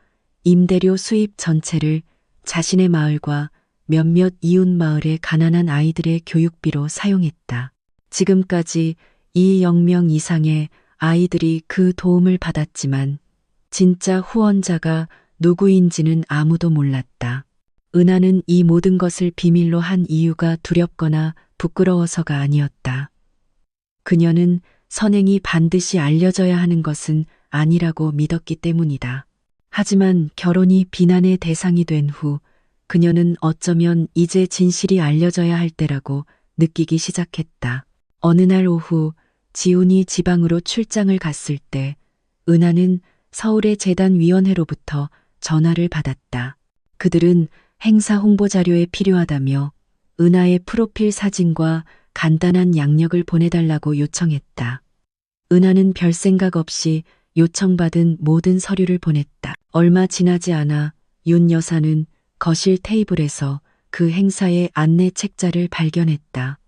임대료 수입 전체를 자신의 마을과 몇몇 이웃 마을의 가난한 아이들의 교육비로 사용했다. 지금까지 2억 명 이상의 아이들이 그 도움을 받았지만 진짜 후원자가 누구인지는 아무도 몰랐다. 은하는 이 모든 것을 비밀로 한 이유가 두렵거나 부끄러워서가 아니었다. 그녀는 선행이 반드시 알려져야 하는 것은 아니라고 믿었기 때문이다. 하지만 결혼이 비난의 대상이 된 후 그녀는 어쩌면 이제 진실이 알려져야 할 때라고 느끼기 시작했다. 어느 날 오후 지훈이 지방으로 출장을 갔을 때 은하는 서울의 재단위원회로부터 전화를 받았다. 그들은 행사 홍보 자료에 필요하다며 은하의 프로필 사진과 간단한 양력을 보내달라고 요청했다. 은하는 별 생각 없이 요청받은 모든 서류를 보냈다. 얼마 지나지 않아 윤 여사는 거실 테이블에서 그 행사의 안내 책자를 발견했다.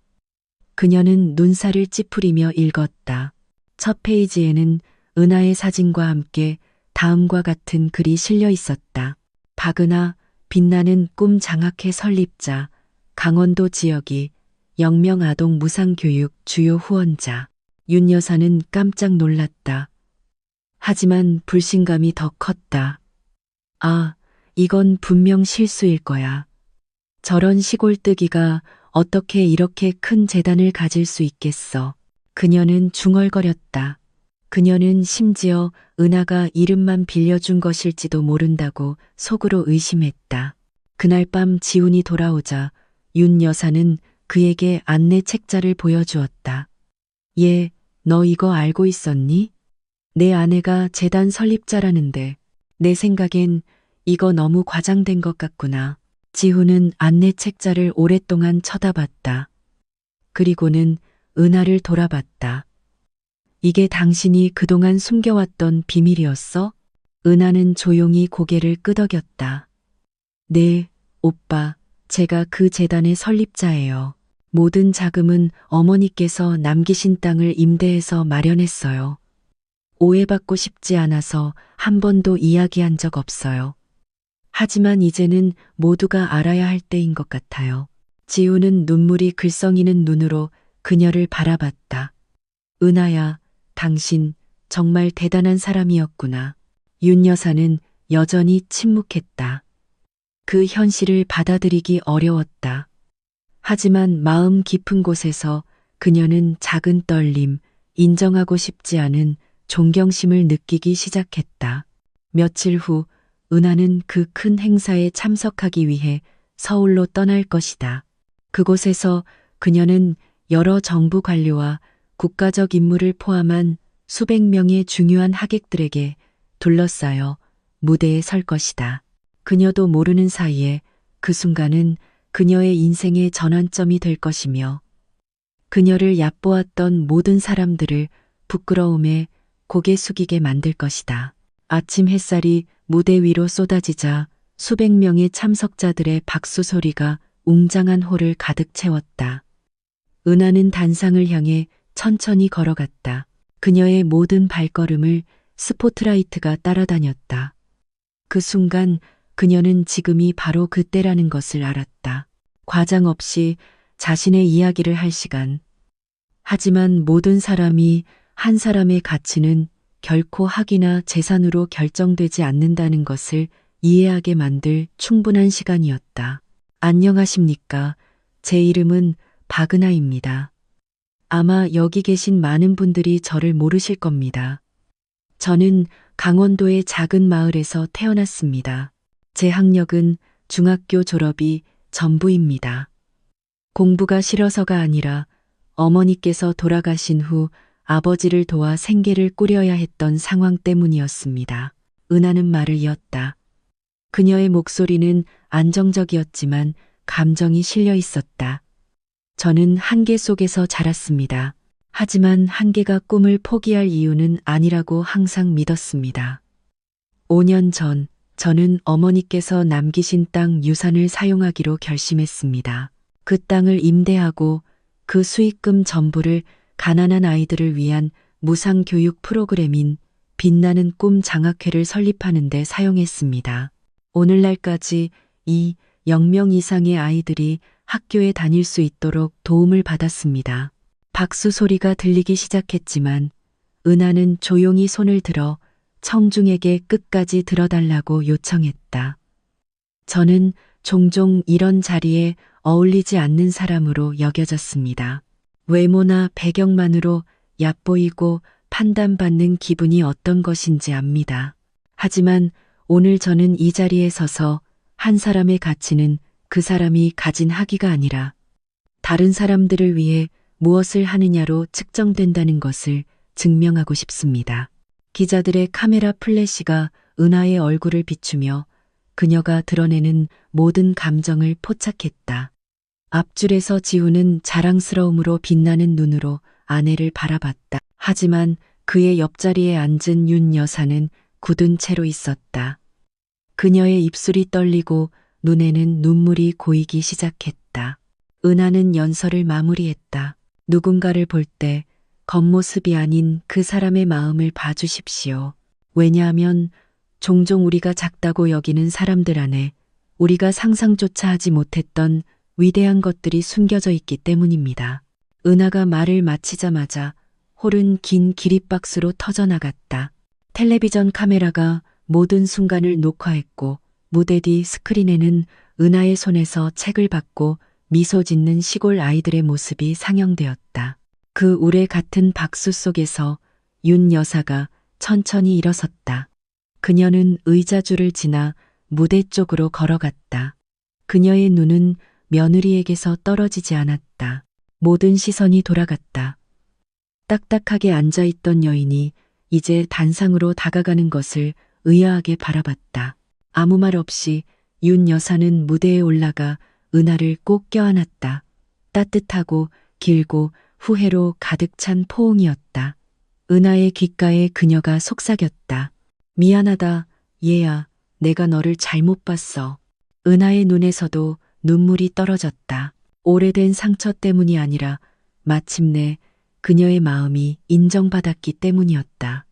그녀는 눈살을 찌푸리며 읽었다. 첫 페이지에는 은하의 사진과 함께 다음과 같은 글이 실려 있었다. 박은하, 빛나는 꿈 장학회 설립자, 강원도 지역이 영명아동 무상교육 주요 후원자. 윤 여사는 깜짝 놀랐다. 하지만 불신감이 더 컸다. 아, 이건 분명 실수일 거야. 저런 시골뜨기가 어떻게 이렇게 큰 재단을 가질 수 있겠어. 그녀는 중얼거렸다. 그녀는 심지어 은하가 이름만 빌려준 것일지도 모른다고 속으로 의심했다. 그날 밤 지훈이 돌아오자 윤 여사는 그에게 안내 책자를 보여주었다. 얘, 너 이거 알고 있었니? 내 아내가 재단 설립자라는데 내 생각엔 이거 너무 과장된 것 같구나. 지훈은 안내 책자를 오랫동안 쳐다봤다. 그리고는 은하를 돌아봤다. 이게 당신이 그동안 숨겨왔던 비밀이었어? 은하는 조용히 고개를 끄덕였다. 네, 오빠, 제가 그 재단의 설립자예요. 모든 자금은 어머니께서 남기신 땅을 임대해서 마련했어요. 오해받고 싶지 않아서 한 번도 이야기한 적 없어요. 하지만 이제는 모두가 알아야 할 때인 것 같아요. 지우는 눈물이 글썽이는 눈으로 그녀를 바라봤다. 은하야, 당신 정말 대단한 사람이었구나. 윤 여사는 여전히 침묵했다. 그 현실을 받아들이기 어려웠다. 하지만 마음 깊은 곳에서 그녀는 작은 떨림, 인정하고 싶지 않은 존경심을 느끼기 시작했다. 며칠 후 은하는 그 큰 행사에 참석하기 위해 서울로 떠날 것이다. 그곳에서 그녀는 여러 정부 관료와 국가적 인물을 포함한 수백 명의 중요한 하객들에게 둘러싸여 무대에 설 것이다. 그녀도 모르는 사이에 그 순간은 그녀의 인생의 전환점이 될 것이며 그녀를 얕보았던 모든 사람들을 부끄러움에 고개 숙이게 만들 것이다. 아침 햇살이 무대 위로 쏟아지자 수백 명의 참석자들의 박수 소리가 웅장한 홀을 가득 채웠다. 은하는 단상을 향해 천천히 걸어갔다. 그녀의 모든 발걸음을 스포트라이트가 따라다녔다. 그 순간 그녀는 지금이 바로 그때라는 것을 알았다. 과장 없이 자신의 이야기를 할 시간. 하지만 모든 사람이 한 사람의 가치는 결코 학위나 재산으로 결정되지 않는다는 것을 이해하게 만들 충분한 시간이었다. 안녕하십니까. 제 이름은 박은하입니다. 아마 여기 계신 많은 분들이 저를 모르실 겁니다. 저는 강원도의 작은 마을에서 태어났습니다. 제 학력은 중학교 졸업이 전부입니다. 공부가 싫어서가 아니라 어머니께서 돌아가신 후 아버지를 도와 생계를 꾸려야 했던 상황 때문이었습니다. 은하는 말을 이었다. 그녀의 목소리는 안정적이었지만 감정이 실려 있었다. 저는 한계 속에서 자랐습니다. 하지만 한계가 꿈을 포기할 이유는 아니라고 항상 믿었습니다. 5년 전, 저는 어머니께서 남기신 땅 유산을 사용하기로 결심했습니다. 그 땅을 임대하고 그 수익금 전부를 가난한 아이들을 위한 무상교육 프로그램인 빛나는 꿈 장학회를 설립하는 데 사용했습니다. 오늘날까지 이 0명 이상의 아이들이 학교에 다닐 수 있도록 도움을 받았습니다. 박수 소리가 들리기 시작했지만 은하는 조용히 손을 들어 청중에게 끝까지 들어달라고 요청했다. 저는 종종 이런 자리에 어울리지 않는 사람으로 여겨졌습니다. 외모나 배경만으로 얕보이고 판단받는 기분이 어떤 것인지 압니다. 하지만 오늘 저는 이 자리에 서서 한 사람의 가치는 그 사람이 가진 학위가 아니라 다른 사람들을 위해 무엇을 하느냐로 측정된다는 것을 증명하고 싶습니다. 기자들의 카메라 플래시가 은하의 얼굴을 비추며 그녀가 드러내는 모든 감정을 포착했다. 앞줄에서 지우는 자랑스러움으로 빛나는 눈으로 아내를 바라봤다. 하지만 그의 옆자리에 앉은 윤 여사는 굳은 채로 있었다. 그녀의 입술이 떨리고 눈에는 눈물이 고이기 시작했다. 은하는 연설을 마무리했다. 누군가를 볼 때 겉모습이 아닌 그 사람의 마음을 봐주십시오. 왜냐하면 종종 우리가 작다고 여기는 사람들 안에 우리가 상상조차 하지 못했던 위대한 것들이 숨겨져 있기 때문입니다. 은하가 말을 마치자마자 홀은 긴 기립박수로 터져나갔다. 텔레비전 카메라가 모든 순간을 녹화했고 무대 뒤 스크린에는 은하의 손에서 책을 받고 미소 짓는 시골 아이들의 모습이 상영되었다. 그 우레 같은 박수 속에서 윤 여사가 천천히 일어섰다. 그녀는 의자줄을 지나 무대 쪽으로 걸어갔다. 그녀의 눈은 며느리에게서 떨어지지 않았다. 모든 시선이 돌아갔다. 딱딱하게 앉아있던 여인이 이제 단상으로 다가가는 것을 의아하게 바라봤다. 아무 말 없이 윤 여사는 무대에 올라가 은하를 꼭 껴안았다. 따뜻하고 길고 후회로 가득 찬 포옹이었다. 은하의 귓가에 그녀가 속삭였다. 미안하다, 얘야. 내가 너를 잘못 봤어. 은하의 눈에서도 눈물이 떨어졌다. 오래된 상처 때문이 아니라 마침내 그녀의 마음이 인정받았기 때문이었다.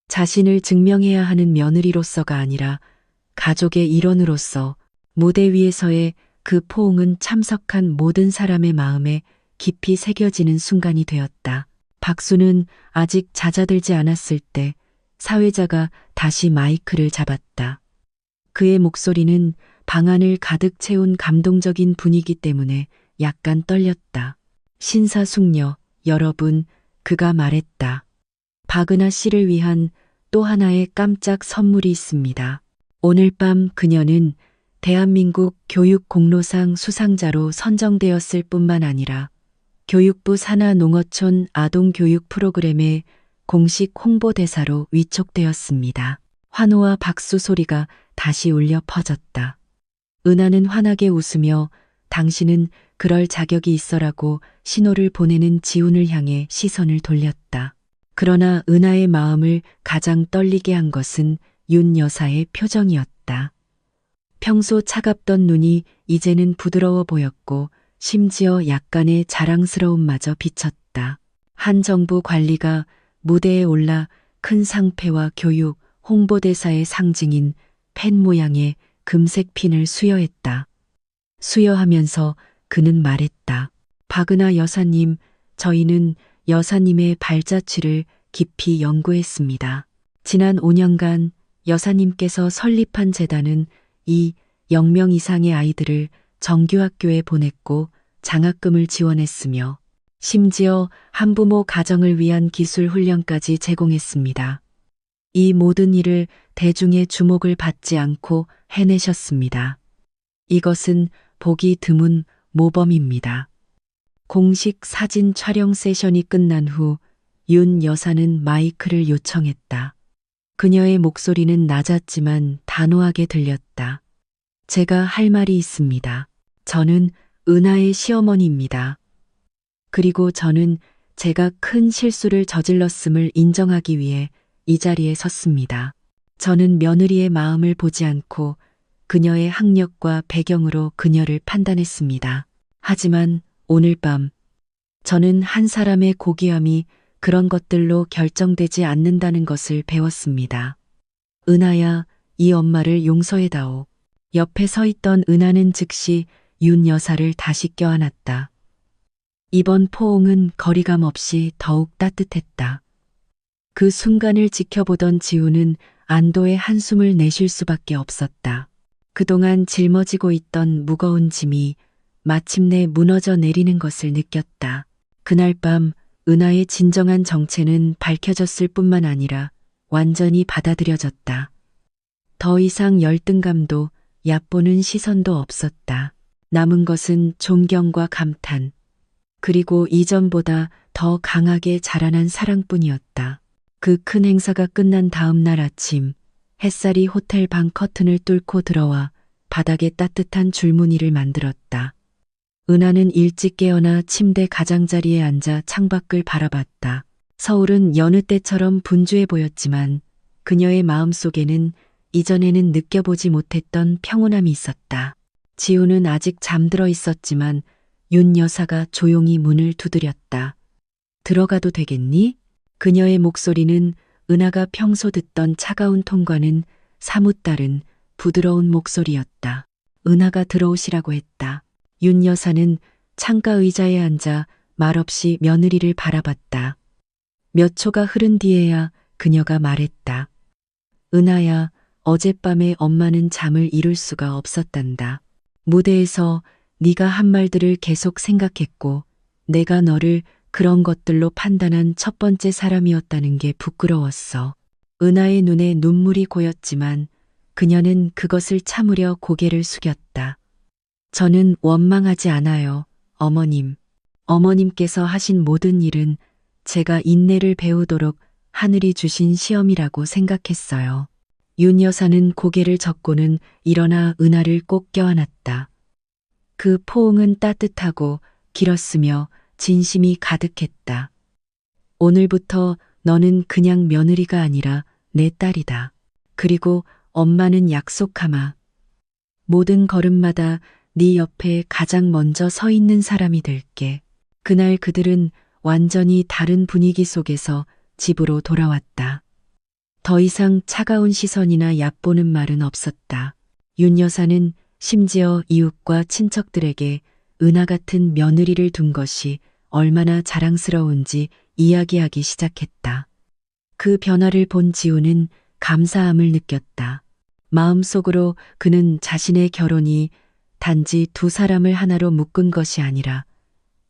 자신을 증명해야 하는 며느리로서가 아니라 가족의 일원으로서 무대 위에서의 그 포옹은 참석한 모든 사람의 마음에 깊이 새겨지는 순간이 되었다. 박수는 아직 잦아들지 않았을 때 사회자가 다시 마이크를 잡았다. 그의 목소리는 방 안을 가득 채운 감동적인 분위기 때문에 약간 떨렸다. 신사숙녀 여러분, 그가 말했다. 박은하 씨를 위한 또 하나의 깜짝 선물이 있습니다. 오늘 밤 그녀는 대한민국 교육공로상 수상자로 선정되었을 뿐만 아니라 교육부 산하농어촌 아동교육 프로그램의 공식 홍보대사로 위촉되었습니다. 환호와 박수 소리가 다시 울려 퍼졌다. 은하는 환하게 웃으며 당신은 그럴 자격이 있어라고 신호를 보내는 지훈을 향해 시선을 돌렸다. 그러나 은하의 마음을 가장 떨리게 한 것은 윤 여사의 표정이었다. 평소 차갑던 눈이 이제는 부드러워 보였고 심지어 약간의 자랑스러움마저 비쳤다. 한 정부 관리가 무대에 올라 큰 상패와 교육, 홍보대사의 상징인 펜 모양의 금색 핀을 수여했다. 수여하면서 그는 말했다. 박은하 여사님, 저희는 여사님의 발자취를 깊이 연구했습니다. 지난 5년간 여사님께서 설립한 재단은 이 0명 이상의 아이들을 정규학교에 보냈고 장학금을 지원했으며 심지어 한부모 가정을 위한 기술 훈련까지 제공했습니다. 이 모든 일을 대중의 주목을 받지 않고 해내셨습니다. 이것은 보기 드문 모범입니다. 공식 사진 촬영 세션이 끝난 후 윤 여사는 마이크를 요청했다. 그녀의 목소리는 낮았지만 단호하게 들렸다. 제가 할 말이 있습니다. 저는 은하의 시어머니입니다. 그리고 저는 제가 큰 실수를 저질렀음을 인정하기 위해 이 자리에 섰습니다. 저는 며느리의 마음을 보지 않고 그녀의 학력과 배경으로 그녀를 판단했습니다. 하지만 오늘 밤 저는 한 사람의 고귀함이 그런 것들로 결정되지 않는다는 것을 배웠습니다. 은하야, 이 엄마를 용서해다오. 옆에 서 있던 은하는 즉시 윤 여사를 다시 껴안았다. 이번 포옹은 거리감 없이 더욱 따뜻했다. 그 순간을 지켜보던 지우는 안도의 한숨을 내쉴 수밖에 없었다. 그동안 짊어지고 있던 무거운 짐이 마침내 무너져 내리는 것을 느꼈다. 그날 밤 은하의 진정한 정체는 밝혀졌을 뿐만 아니라 완전히 받아들여졌다. 더 이상 열등감도 얕보는 시선도 없었다. 남은 것은 존경과 감탄, 그리고 이전보다 더 강하게 자라난 사랑뿐이었다. 그 큰 행사가 끝난 다음 날 아침, 햇살이 호텔 방 커튼을 뚫고 들어와 바닥에 따뜻한 줄무늬를 만들었다. 은하는 일찍 깨어나 침대 가장자리에 앉아 창밖을 바라봤다. 서울은 여느 때처럼 분주해 보였지만 그녀의 마음속에는 이전에는 느껴보지 못했던 평온함이 있었다. 지우는 아직 잠들어 있었지만 윤 여사가 조용히 문을 두드렸다. 들어가도 되겠니? 그녀의 목소리는 은하가 평소 듣던 차가운 톤과는 사뭇 다른 부드러운 목소리였다. 은하가 들어오시라고 했다. 윤 여사는 창가 의자에 앉아 말없이 며느리를 바라봤다. 몇 초가 흐른 뒤에야 그녀가 말했다. 은하야, 어젯밤에 엄마는 잠을 이룰 수가 없었단다. 무대에서 네가 한 말들을 계속 생각했고 내가 너를 그런 것들로 판단한 첫 번째 사람이었다는 게 부끄러웠어. 은하의 눈에 눈물이 고였지만 그녀는 그것을 참으려 고개를 숙였다. 저는 원망하지 않아요, 어머님. 어머님께서 하신 모든 일은 제가 인내를 배우도록 하늘이 주신 시험이라고 생각했어요. 윤 여사는 고개를 젓고는 일어나 은하를 꼭 껴안았다. 그 포옹은 따뜻하고 길었으며 진심이 가득했다. 오늘부터 너는 그냥 며느리가 아니라 내 딸이다. 그리고 엄마는 약속하마. 모든 걸음마다 네 옆에 가장 먼저 서 있는 사람이 될게. 그날 그들은 완전히 다른 분위기 속에서 집으로 돌아왔다. 더 이상 차가운 시선이나 얕보는 말은 없었다. 윤 여사는 심지어 이웃과 친척들에게 은하 같은 며느리를 둔 것이 얼마나 자랑스러운지 이야기하기 시작했다. 그 변화를 본 지우는 감사함을 느꼈다. 마음속으로 그는 자신의 결혼이 단지 두 사람을 하나로 묶은 것이 아니라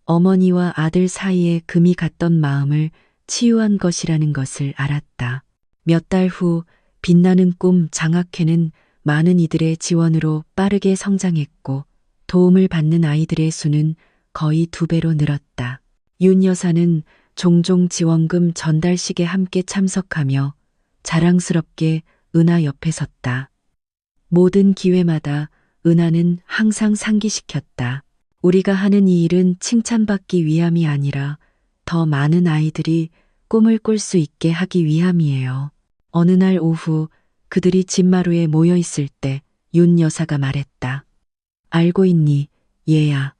어머니와 아들 사이에 금이 갔던 마음을 치유한 것이라는 것을 알았다. 몇 달 후 빛나는 꿈 장학회는 많은 이들의 지원으로 빠르게 성장했고 도움을 받는 아이들의 수는 거의 2배로 늘었다. 윤 여사는 종종 지원금 전달식에 함께 참석하며 자랑스럽게 은하 옆에 섰다. 모든 기회마다 은하는 항상 상기시켰다. 우리가 하는 이 일은 칭찬받기 위함이 아니라 더 많은 아이들이 꿈을 꿀 수 있게 하기 위함이에요. 어느 날 오후 그들이 집마루에 모여 있을 때 윤 여사가 말했다. 알고 있니, 얘야.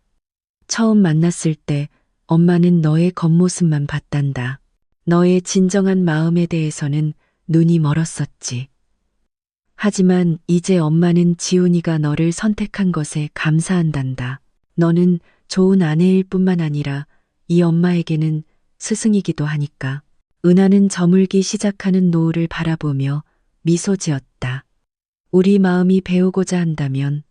처음 만났을 때 엄마는 너의 겉모습만 봤단다. 너의 진정한 마음에 대해서는 눈이 멀었었지. 하지만 이제 엄마는 지훈이가 너를 선택한 것에 감사한단다. 너는 좋은 아내일 뿐만 아니라 이 엄마에게는 스승이기도 하니까. 은하는 저물기 시작하는 노을을 바라보며 미소 지었다. 우리 마음이 배우고자 한다면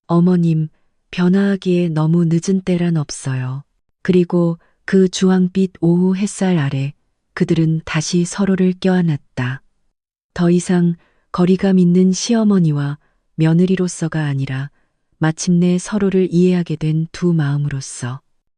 어머님, 변화하기에 너무 늦은 때란 없어요. 그리고 그 주황빛 오후 햇살 아래 그들은 다시 서로를 껴안았다. 더 이상 거리감 있는 시어머니와 며느리로서가 아니라 마침내 서로를 이해하게 된 두 마음으로서.